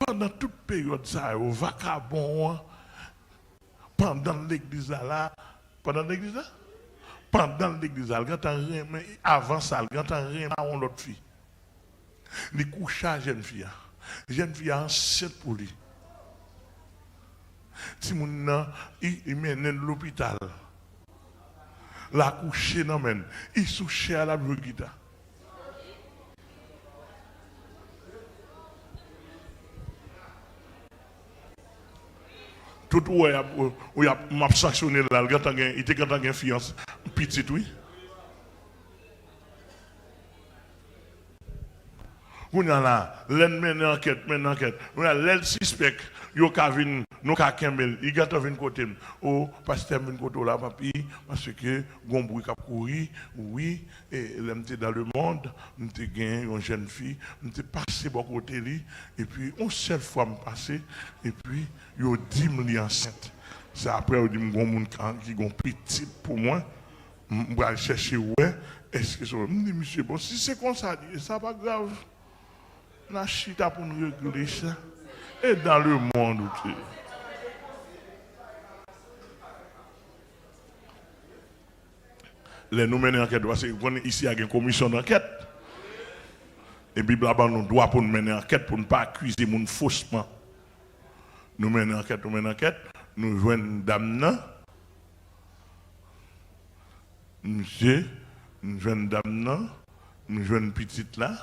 Pendant toute période, ça, au vagabond, pendant l'église là, pendant l'église là, pendant l'église là, avant ça, quand on rien à l'autre fille, il couche à jeune fille. Jeune fille enceinte pour lui. Si mon il mène à l'hôpital, la couche non men, il souche à la brigade. Tout où il a m'a sanctionné là, il était quand il fiancé petite oui. On a là, l'ennemi enquête, l'el suspect, yo ka vin, nous ka kembel, il gata vin côté, oh, pasteur vin côté là, papi, parce que, gon bruit kap kouri, oui, et l'emté dans le monde, m'te gagné une jeune fille, m'te passé bon côté li, et puis, on seule fois me passé, et puis, yo dit m'li enceinte. C'est après, yo dit m'gon moun qui gon petit pour moi, m'va chercher, ouais, est-ce que ça, m'di, monsieur, bon, si c'est comme ça, ça pas grave. La chita pour nous réguler ça. Et dans le monde où tu es. Les nous menons enquête, parce que ici, il y a une commission d'enquête. Et puis, nous doit pour nous mener enquête pour ne pas accuser les gens faussement. Nous menons enquête, nous jouons une dame. Monsieur, nous jouons une dame, nous jouons une petite là.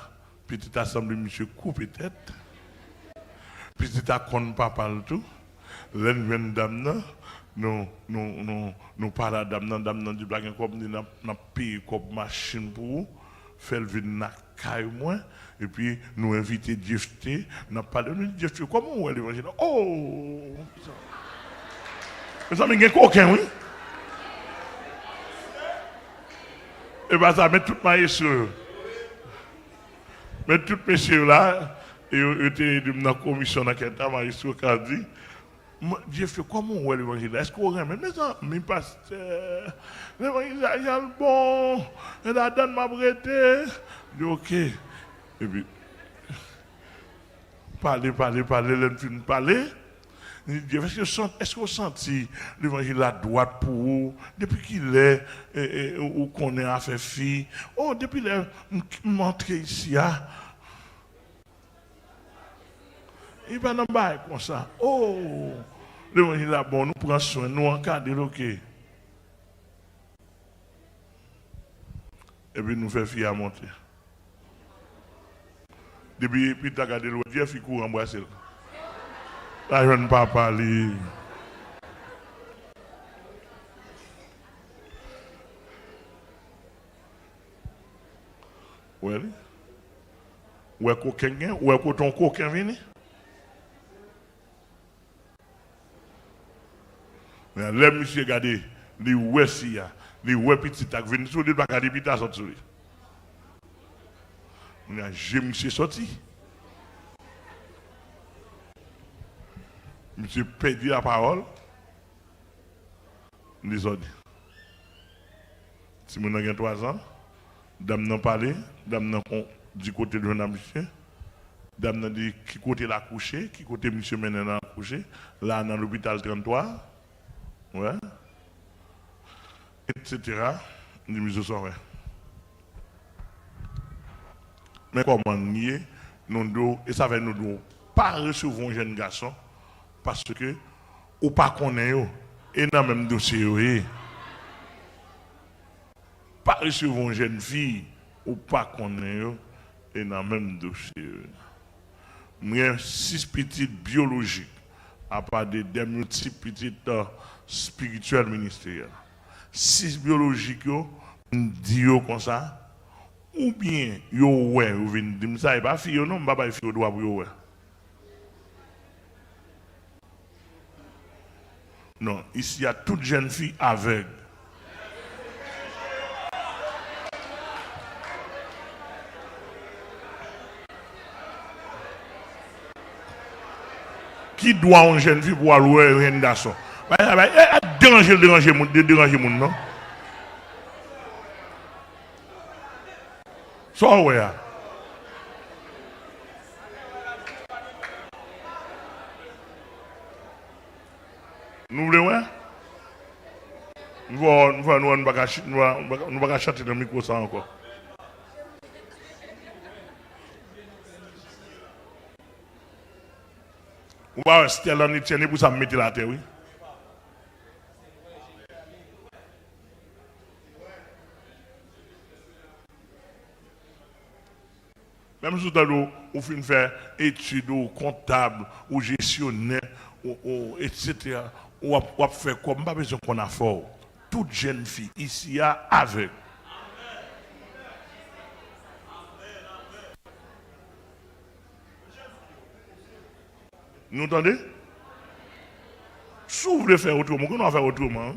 Petite assemblée, monsieur coupe tête. Petite à compte pas le tout. L'un dame nous parlons dame du blague comme nous payer comme machine pour faire venir na caille moins et puis nous inviter Jefté n'a parlé de Jefté comment on l'évangile oh ça me gagne coquin oui et ben ça met tout maestro mais tout messieurs là et était dans la commission dans quel temps maestro qui a dit Jefté comment on l'évangile est-ce qu'on remet mais ça mais pasteur l'évangile est bon et la donne m'a prêté ok et puis parler l'enfin parler est-ce qu'on sentit l'évangile à droite pour vous depuis qu'il est ou qu'on est à faire fille oh depuis le montré ici il va dans bail comme ça oh l'évangile là bon nous prenons soin nous encadrer ok et puis nous fait fille à monter depuis puis tu as regardé l'autre Dieu fait court embrasser là je ne pas parler ouais coquin ouais ton coquin vini mais là monsieur regardez les ouais si ya les ouais petit tak venu sur les pas regarder pita sorti on a j'ai monsieur sorti monsieur perdu la parole désordre si mon a 3 ans dame n'en parler dame n'en du côté de monsieur dame n'en dit qui côté la coucher qui côté monsieur maintenant la coucher là dans l'hôpital 33 ouais etc. Dit monsieur soirée mais comment nier nous et ça va nous pas recevoir un jeune garçon parce que ou pas connaît et dans même dossier pas recevoir une jeune fille ou pas connaît et dans même dossier moi 6 petites biologiques à part des multiples petites spirituelles ministérielles 6 biologiques dit comme ça ou bien yo ouais ou vinn dim ça et pas fille non pas ba fille droit pour yo ouais non ici il y a toute jeune fille aveugle qui doit une jeune fille pour aller un garçon déranger moun non so ouais nous voulons nous pas chanter dans le micro ça encore ou pas Stella ni tienne pour ça mettre la terre oui même si vous finissez faire études ou comptable ou gestionnaire etc. ou faire comme pas besoin qu'on a fait toute jeune fille ici avec nous entendez si vous voulez faire autrement qu'on va faire autrement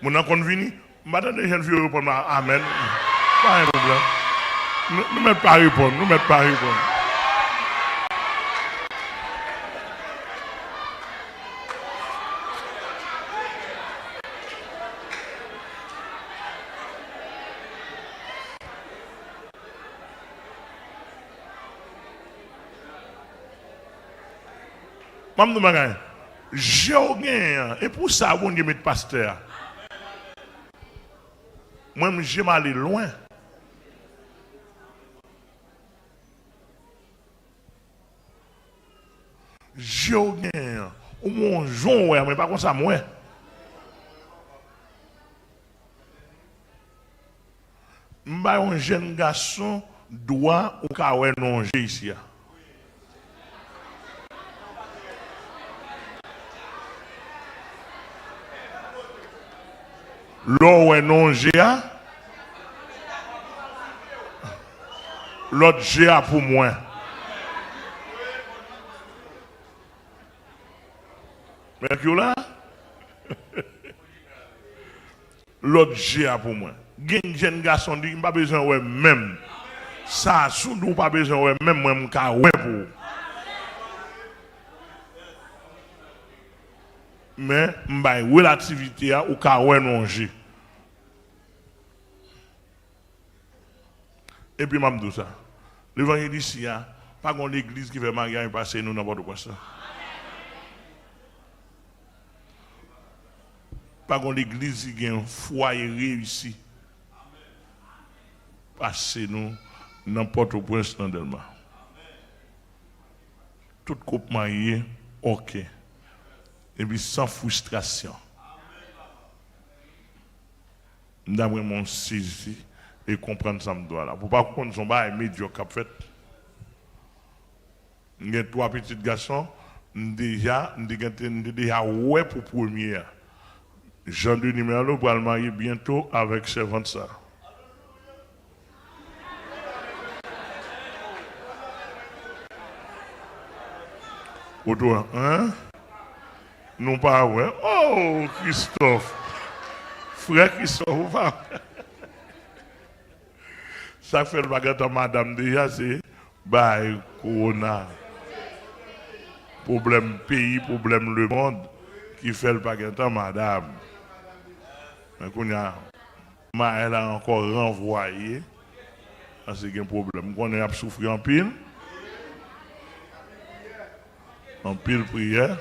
mon en convenu madame les jeunes filles répondent amen pas un problème nous mettons pas répondre Maman Magaï, j'ai gagné et pour ça on dit mettre pasteur. Moi j'aime aller loin. J'ai gagné au moins Jean ouais mais pas comme ça moi. M'ba un jeune garçon doit au cas ouais non ici. L'eau est non GA. L'autre GA pour moi. Mercure là. L'autre GA pour moi. Gen jeune garçon dit pas besoin ouais même. Ça sous nous pas besoin ouais même moi m'ka ouais pour. Mais m'bay relativité a ou ka ouais non G. Et puis m'a dit ça. L'évangile ici a pas gon l'église qui fait mariage passer nous n'importe quoi ça. Pas gon l'église qui a un foyer réussi. Passer nous n'importe où point standardement. Tout couple marié, ok. Et puis sans frustration. D'après mon saisi et comprendre ça me doit là. Pour pas qu'on son bail médiocre fait. J'ai 3 petits garçons déjà ouais pour première. Jean de numéro pour le marier bientôt avec servante ça. Autour, hein? Non pas ouais. Oh Christophe. Frère Christophe, va. Ça fait le bagarre de madame déjà, c'est bah corona. Problème pays, problème le monde qui fait le bagarre de madame. Mais qu'on a elle a encore renvoyé. C'est un problème. Qu'on a souffert en pile. En pile prière.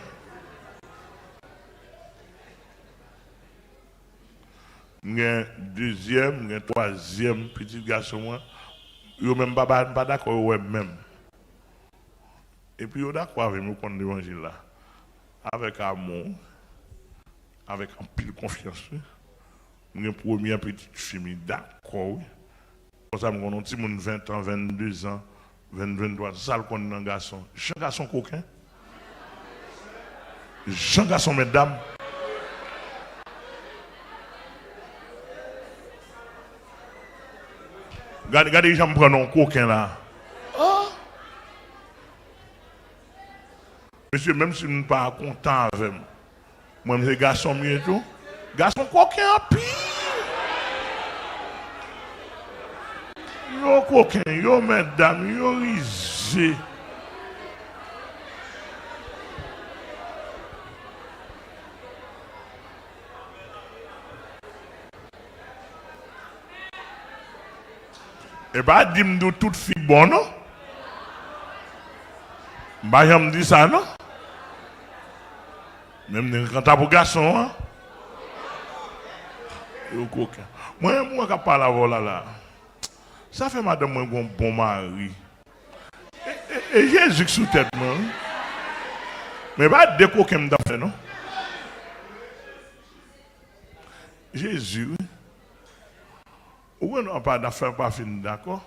Un deuxième, un troisième petit garçon, ils même pas d'accord ouais même. Et puis ils d'accord avec nous contre l'évangile là, avec amour, avec un pile confiance. Une première petite fille d'accord. Comme ça, on a un petit monde 20 ans, 22 ans, 23 ans, ça le connaît un garçon. Jean garçon coquin. Jean garçon mesdames. Regardez les gens prennent un coquin là. Oh. Monsieur, même si nous ne sommes pas contents avec moi, je suis garçon mieux tout. Garçon coquin en pire. Yo coquin, yo mesdames, yo risé. Et pas dis-moi toute fille bonne, non? Bah, je me dis ça, non? Même quand t'as pour garçon, hein? Moi, je parle là. Ça fait madame, moi, un bon mari. Et Jésus sous tête, moi. Mais pas de coquin me fait, non? Jésus, oui. Ou on n'a pas d'affaires pas fini, d'accord?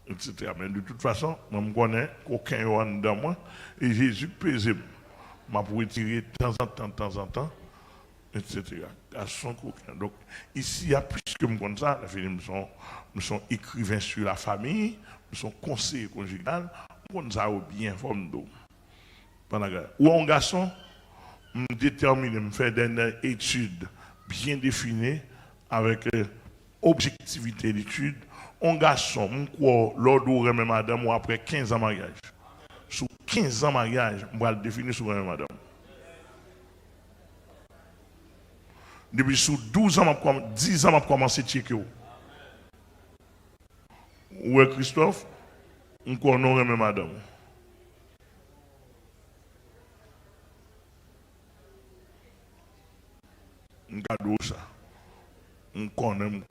Etc. Mais de toute façon, je me connais qu'aucun yon dans moi. Et Jésus paisible. Je peux retirer de temps en temps, etc. À son coquin. Donc, ici, il y a plus que je connais ça. Nous sommes écrivains sur la famille, nous sommes conseillers conjugaux, nous connaissons ça bien forme d'eau. Ou un garçon, je détermine, je fais des études bien définies, avec objectivité d'étude, un garçon, l'ordre où remet madame, ou après 15 ans de mariage. Sous 15 ans de mariage, je vais le définir sur remet madame. Depuis sous 12 ans, 10 ans, je vais commencer à checker. Où est Christophe? On connaît remet madame. On garde ça. On connaît.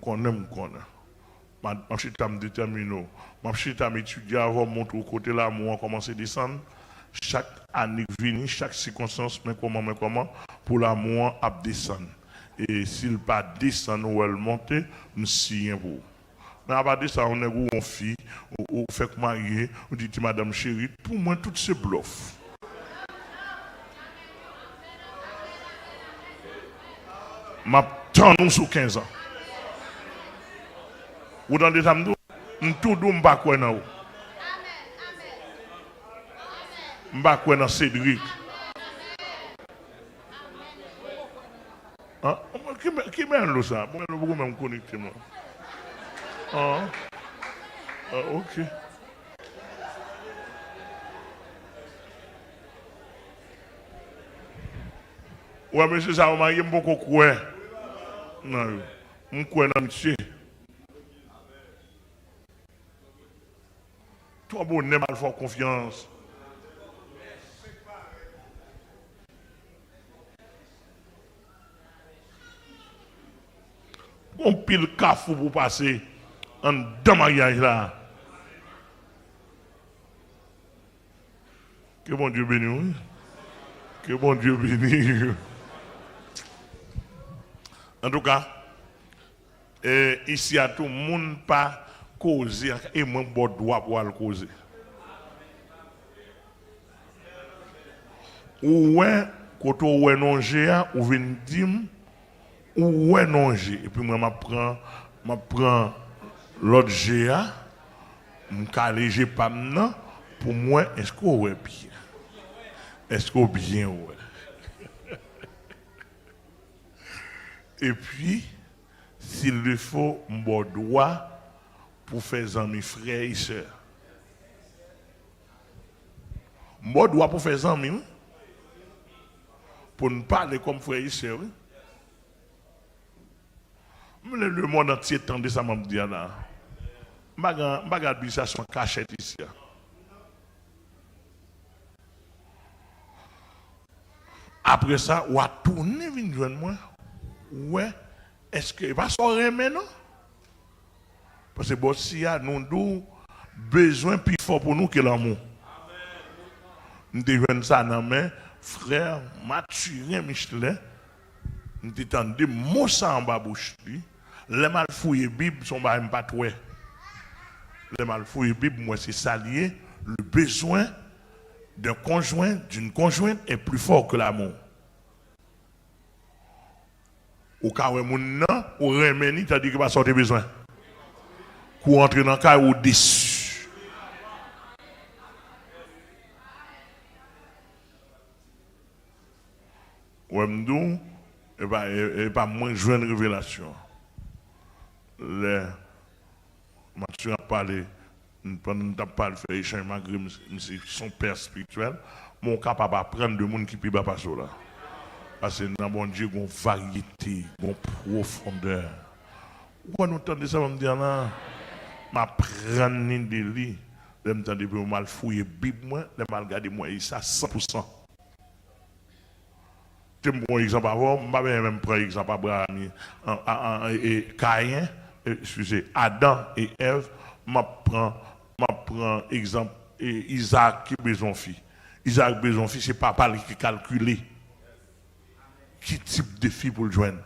Ma chita me détermine. Ma chita m'étudie avant de monter au côté là, moi, commencer à descendre. Chaque année vient, chaque circonstance, mais comment, pour l'amour à descendre. Et s'il pas descend ou elle monte, nous signons pour. Mais à part de ça, on est où on fille, on fait marier, on dit madame chérie, pour moi, tout ce bluff. M'attends nous sous 15 ans. Ou dans des âmes, nous tout nous m'pas quoi dans vous. M'pas quoi dans Cédric. Hein? Qui m'a l'eau ça? Moi, je vais me connecter. Ok. Ouais, monsieur, ça m'a dit beaucoup quoi. Non, je crois dans monsieur. Toi, bon, n'aime pas faire confiance. On pile cafou pour passer en deux mariages là. Que bon Dieu bénisse. Que bon Dieu bénisse. En tout cas, ici à tout le monde pas causer et moi bon droit pour le causer. Ou quand on est non géant ou vient dire ou est non géant et puis moi m'apprend l'autre géant m'caler pas maintenant pour moi est-ce qu'on est bien. Est-ce qu'on bien ouais. Et puis, s'il le faut, mon droit pour faire amis frères et sœurs. Mon droit pour faire amis, pour ne parler comme frères et sœurs. Le monde entier tendait ça, m'a dit là. Je ne regarde pas ça sur cachette ici. Après ça, on a tourné vers moi. Ouais, est-ce que va s'en non? Parce que bon, si nous avons besoin plus fort pour nous que l'amour. Nous devons ça dans main, frère Mathurin Michelin, nous avons des mots en bas bouche. Les mal fouillés Bible sont pas toués. Les mal fouillés Bible, moi c'est s'allier. Le besoin d'un conjoint, d'une conjointe est plus fort que l'amour. Au cas où mon nom, ou remeni, t'as dit qu'il va sortir besoin. Pour entrer dans le cas ou déçu. Ou m'dou, et pas moins jouer une révélation. Les Mathieu a parlé, pendant que tu as parlé, fait échange malgré son père spirituel, mon capable d'apprendre de monde qui peut pas passer là. Parce que dans mon Dieu, il y a une variété, une profondeur. Où nous entendons ça, on me dit, là, je prends des lits, je me mal fouiller la Bible, je mal garder moi, ça 100%. Je prends un exemple avant, je vais même prendre un exemple Abraham et Caïn, excusez, Adam et Ève, je prends exemple Isaac qui a besoin de fille. Isaac a besoin de fille, c'est papa qui calcule. Qui type de fille pour le joindre?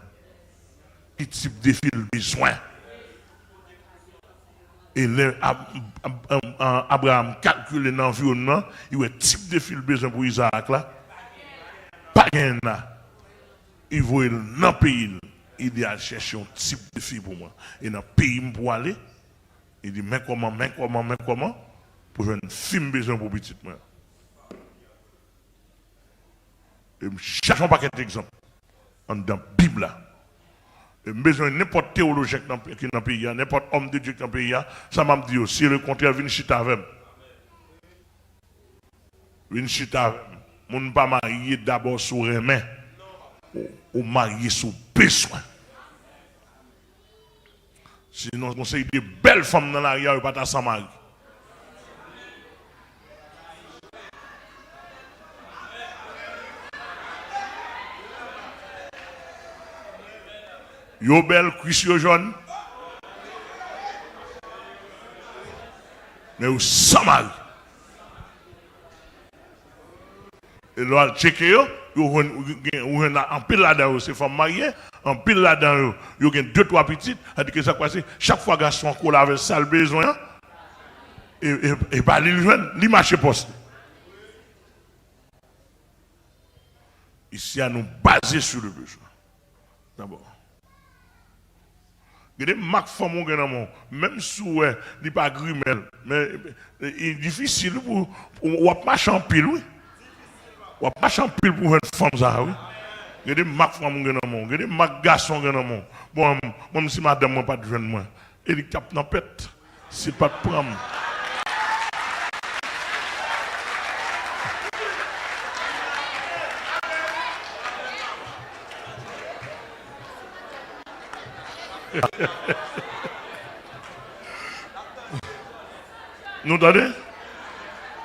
Qui type de fille le besoin? Et Abraham calcule l'environnement, il y a un type de fille le besoin pour Isaac là. Pas rien là. Il voit dans le pays, il dit à chercher un type de fille pour moi. Et dans le pays pour aller, il dit mais comment, pour jouer une fille besoin pour petite moi. Et je cherche un paquet d'exemples. Dans la Bible là. Et besoin de n'importe théologien qui est dans le pays, n'importe homme de Dieu qui est dans le pays, ça m'a dit aussi, le contraire, vient chita avec. Vient chita avec. On ne pas marier d'abord sur les mains, ou marier sur besoin. Sinon, on conseille des belles femmes dans l'arrière, pas sans mari. Yo belle, cuisse yo jaune. Mais ou sans mari. Et là, checker yo, en pile là-dedans, c'est femme mariée, en pile là-dedans, yo gen 2-3 petites, c'est que ça quoi c'est chaque fois garçon qu'on avait ça le besoin et pas lui joindre, lui marcher poste. Ici à nous baser sur le besoin. D'abord. Il y a des marques femmes même si il n'est pas grimel, mais il est difficile pour marcher en pile, oui. Ou marcher en pile pour une femme, ça, oui. Il y a des marques femmes, il y a des marques garçons, bon, même si madame n'a pas de jeune, moi, il tape dans la pète, c'est pas de prendre. Nous entendez?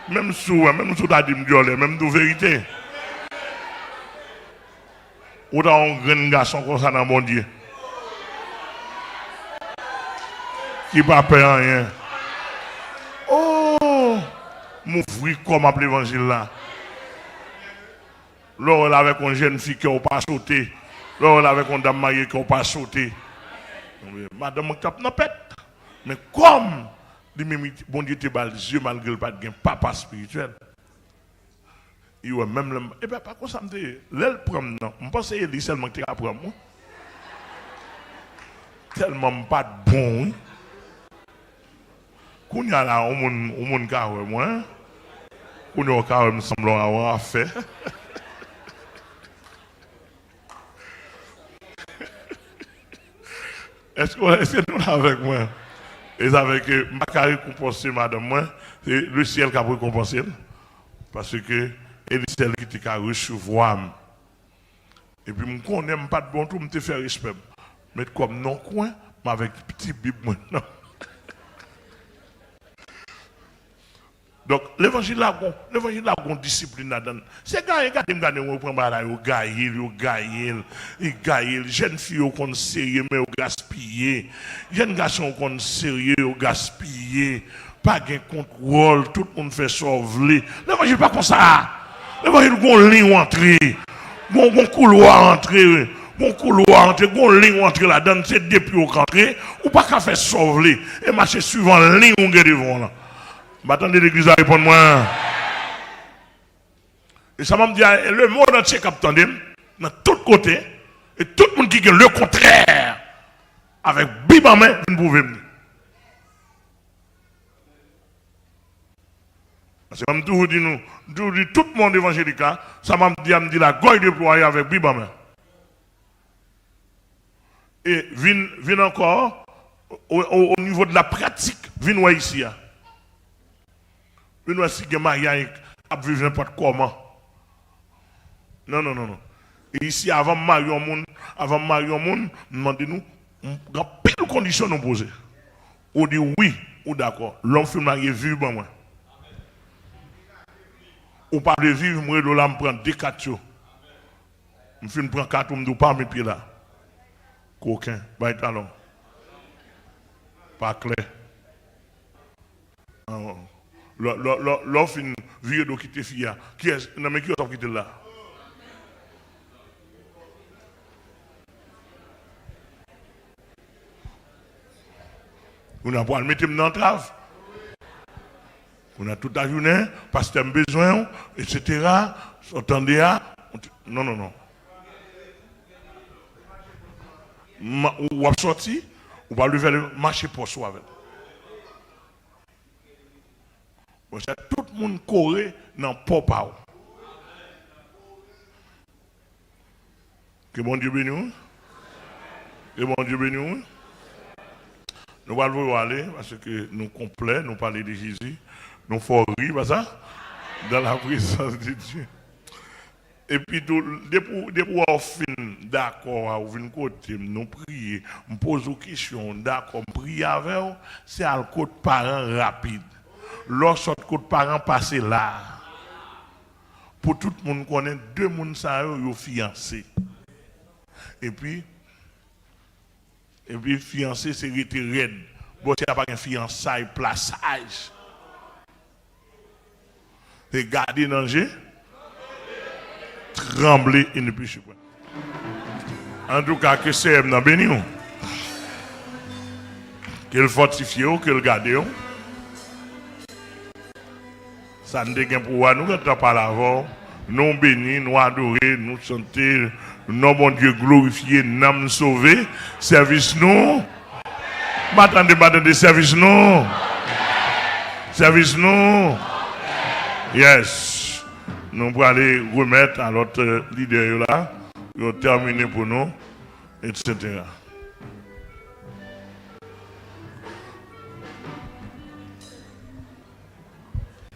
Même sous t'as dit m'diolé, même de vérité. Ou t'as un grand garçon comme ça dans mon Dieu. Qui pas peur rien. Oh! Mon frère comme à l'évangile là. Là, avec une jeune fille qui n'a pas sauté. Là, avec une dame mariée qui n'a pas sauté. Madame tape dans la pète. Mais comme bon Dieu te bat les yeux malgré le pas de papa spirituel. Il y a même le. Et bien, par contre, ça me dit, l'aile prend, non. Je pense que c'est seulement que tu as pris. Tellement pas de bon. Quand il y a là, on monde carré, moi. Quand il y a carré, me semble avoir fait. Est-ce que nous avec moi? Et avec ma carrière compensée, madame, moi, c'est le ciel qui a récompensé. Parce que c'est celle qui t'a recevoir. Et puis, je ne connais pas de bon tout, je me fais respect. Mais comme non coin, mais avec petit bible maintenant. Donc, l'évangile a une discipline là-dedans. C'est quand on prend gagne, jeune fille qu'on sérieux, mais on gaspille. Jeune garçon qu'on sérieux, on gaspille. Pas de contrôle, tout le monde fait sauver. L'évangile pas comme ça. L'évangile a une ligne entrée, un couloir entré. Bon couloir entre bon ligne entre là-dedans, c'est depuis au rentré, ou pas qu'à faire sauver et marcher suivant la ligne où on est devant là. M'attendez l'église à répondre moi. Et ça m'a dit le monde entier qui attendait dans tous côtés et tout le monde qui dit le contraire avec Bible en main, vous pouvez venir. Parce que tout le monde évangélique, ça m'a dit la goye déployée avec Bible en main. Et vin encore au niveau de la pratique, vin ici. Vin ici que Maria a vécu n'importe comment. Non. Et ici, avant de marier un monde, demandez-nous, dans quelles conditions nous poser. On dit oui, ou d'accord. L'homme fait marier vivre ben moi. Ou pas de vivre, moi, de là, je prends des quatre. Je prends quatre, je ne pas mes pieds là. Coquin, bah talon. Pas clair. L'offre une vie de quitter fille. Qui est non mais qui est quitté là? On a pas le mettre dans l'entrave. On a toute la journée, parce que tu as besoin, etc. Attendez à. Non. Ou à sortir, ou va lui faire marcher pour soi avec. Tout le monde coré dans le pop-out. Que bon Dieu bénisse. Que bon Dieu bénisse. Nous allons aller parce que nous complets, nous parlons de Jésus. Nous faisons rire, ça, dans la présence de Dieu. Et puis, depuis qu'on finit, d'accord, on côté, nous prions, nous posons des questions, d'accord, on prie avec vous, c'est à le côté parent rapide. Lorsque le côté parent passe là, pour tout le monde connaît, deux personnes sont fiancés. Et puis fiancé, c'est raide. Bon, il n'y a pas de fiançailles, plaçage. Et garder danger. Trembler et ne plus pas. En tout cas, que c'est un béni. Qu'elle fortifie, qu'elle garde. Ça ne dégage pour nous quand on parle avant. Nous bénis, nous adorer, nous chanter, nom bon Dieu glorifié, nom sauvé, service nous. M'attendez, service nous. Service nous. Yes. Nous allons aller remettre à l'autre leader là. Ils ont terminé pour nous, etc.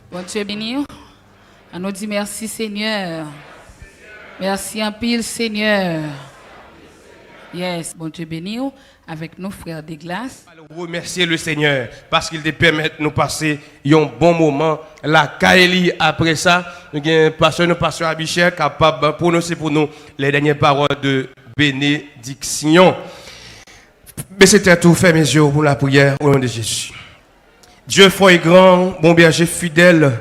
Bon Dieu béni. On nous dit merci Seigneur. Merci en pile Seigneur. Yes, bon Dieu béni avec nos frères de glace. Allons remercier le Seigneur parce qu'il te permet de nous passer un bon moment. La Kaeli après ça, nous avons pasteur Abichel capable de prononcer pour nous les dernières paroles de bénédiction. Mais c'était tout, fait mes yeux pour la prière au nom de Jésus. Dieu fort et grand, bon berger fidèle,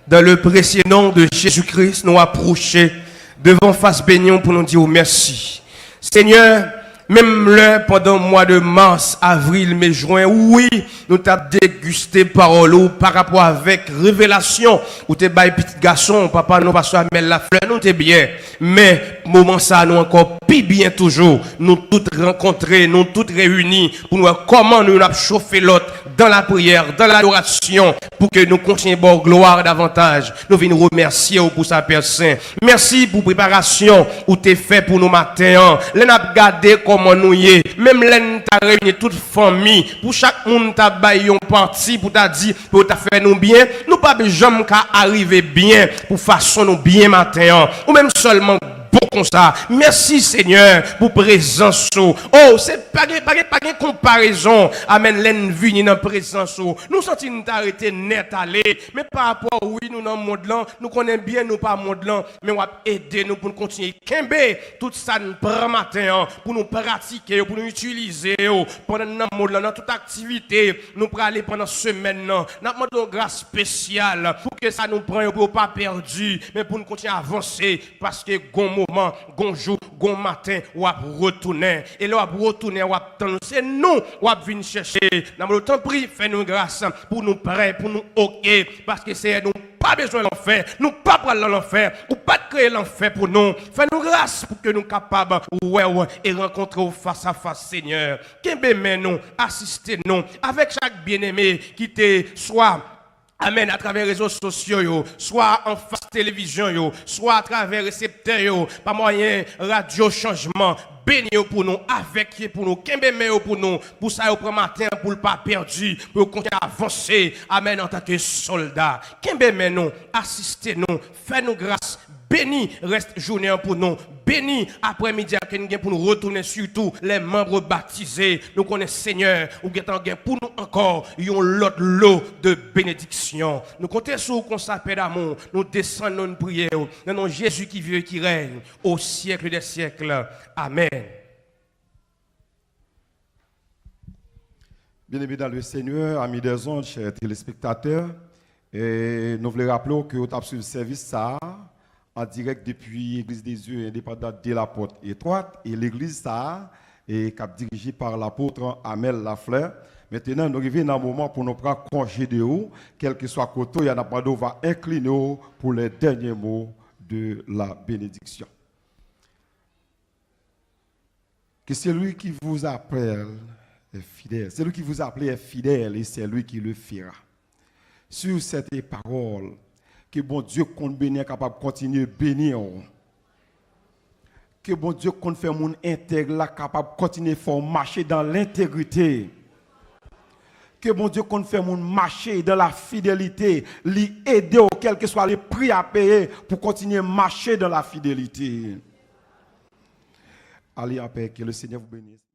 dans le précieux nom de Jésus-Christ, nous approcher devant face bénion pour nous dire merci. Seigneur, même là, pendant le mois de mars, avril, mai, juin, oui, nous t'avons dégusté parole par rapport avec révélation. Ou t'es bail petit garçon, papa, nous pasteur Amel la fleur, nous t'es bien. Mais, moment ça, nous encore plus bien toujours. Nous toutes rencontrés, nous toutes réunis pour nous voir comment nous avons chauffé l'autre dans la prière, dans l'adoration, pour que nous continuions à gloire davantage. Nous venons remercier pour sa personne. Merci pour la préparation où t'es fait pour nous matin. Nous avons gardé comment nous y est. Même là, nous avons réuni toute famille. Pour chaque monde, nous avons baillé un parti pour t'a dit, pour t'a fait nous bien. Nous pas besoin qu'à arriver bien pour façon nous bien matin. Ou même seulement bon comme ça. Merci Seigneur pour présence. Oh, c'est pas de comparaison. Amen, l'en vini dans présence. Nous sentons nous arrêter net aller. Mais par rapport, oui, nous dans le monde là, nous connaissons bien nous pas monde là, mais on va aider nous pour continuer. Kembe, tout ça nous prend matin pour nous pratiquer, pour nous utiliser pendant le monde là, dans toute activité. Nous pour aller pendant semaine là. Nous demandons grâce spéciale pour que ça nous prenne pour pas perdu, mais pour nous continuer à avancer parce que moment, gon jour, gon matin, ou à retourner. Et là, ou à retourner, ou à attendre. C'est nous, ou à venir chercher. Dans le temps pris, fais-nous grâce pour nous prêts, pour nous ok. Parce que c'est nous pas besoin de l'enfer. Nous pas prendre l'enfer. Ou pas créer l'enfer pour nous. Fais-nous grâce pour que nous capables, et rencontrer face à face, Seigneur. Qu'aimez nous, assistez-nous avec chaque bien-aimé qui te soit. Amen, à travers les réseaux sociaux, soit en face télévision, soit à travers récepteurs, par moyen radio changement, béni pour nous, avec pour nous, kembe pour nous, pour ça, au matin, pour le pas perdu, pour continuer à avancer, amen, en tant que soldat. Kembe nous, assistez-nous, faites-nous grâce. Béni reste journée pour nous. Béni après-midi pour nous retourner surtout les membres baptisés. Nous connaissons Seigneur ou pour nous encore yon l'autre lot de bénédiction. Nous comptons sur qu'on s'appelle d'amour. Nous descendons une prière dans nom Jésus qui vit et qui règne au siècle des siècles. Amen. Bien-aimés dans le Seigneur, amis des ondes, chers téléspectateurs, et nous voulons rappeler que nous avons suivi le service ça. En direct depuis l'église des yeux indépendante de la porte étroite et l'église ça est dirigée par l'apôtre Amel Lafleur. Maintenant nous arrivons dans un moment pour nous prendre congé de haut, quel que soit côté, il y a un on va incliner pour les derniers mots de la bénédiction. Que celui qui vous appelle est fidèle, celui qui vous appelle est fidèle et c'est lui qui le fera. Sur cette parole, que bon Dieu compte bénir, capable de continuer à bénir. Que bon Dieu compte faire mon intègre, capable de continuer à marcher dans l'intégrité. Que bon Dieu compte faire mon marcher dans la fidélité, lui aider quel que soit le prix à payer pour continuer à marcher dans la fidélité. Allez en paix, que le Seigneur vous bénisse.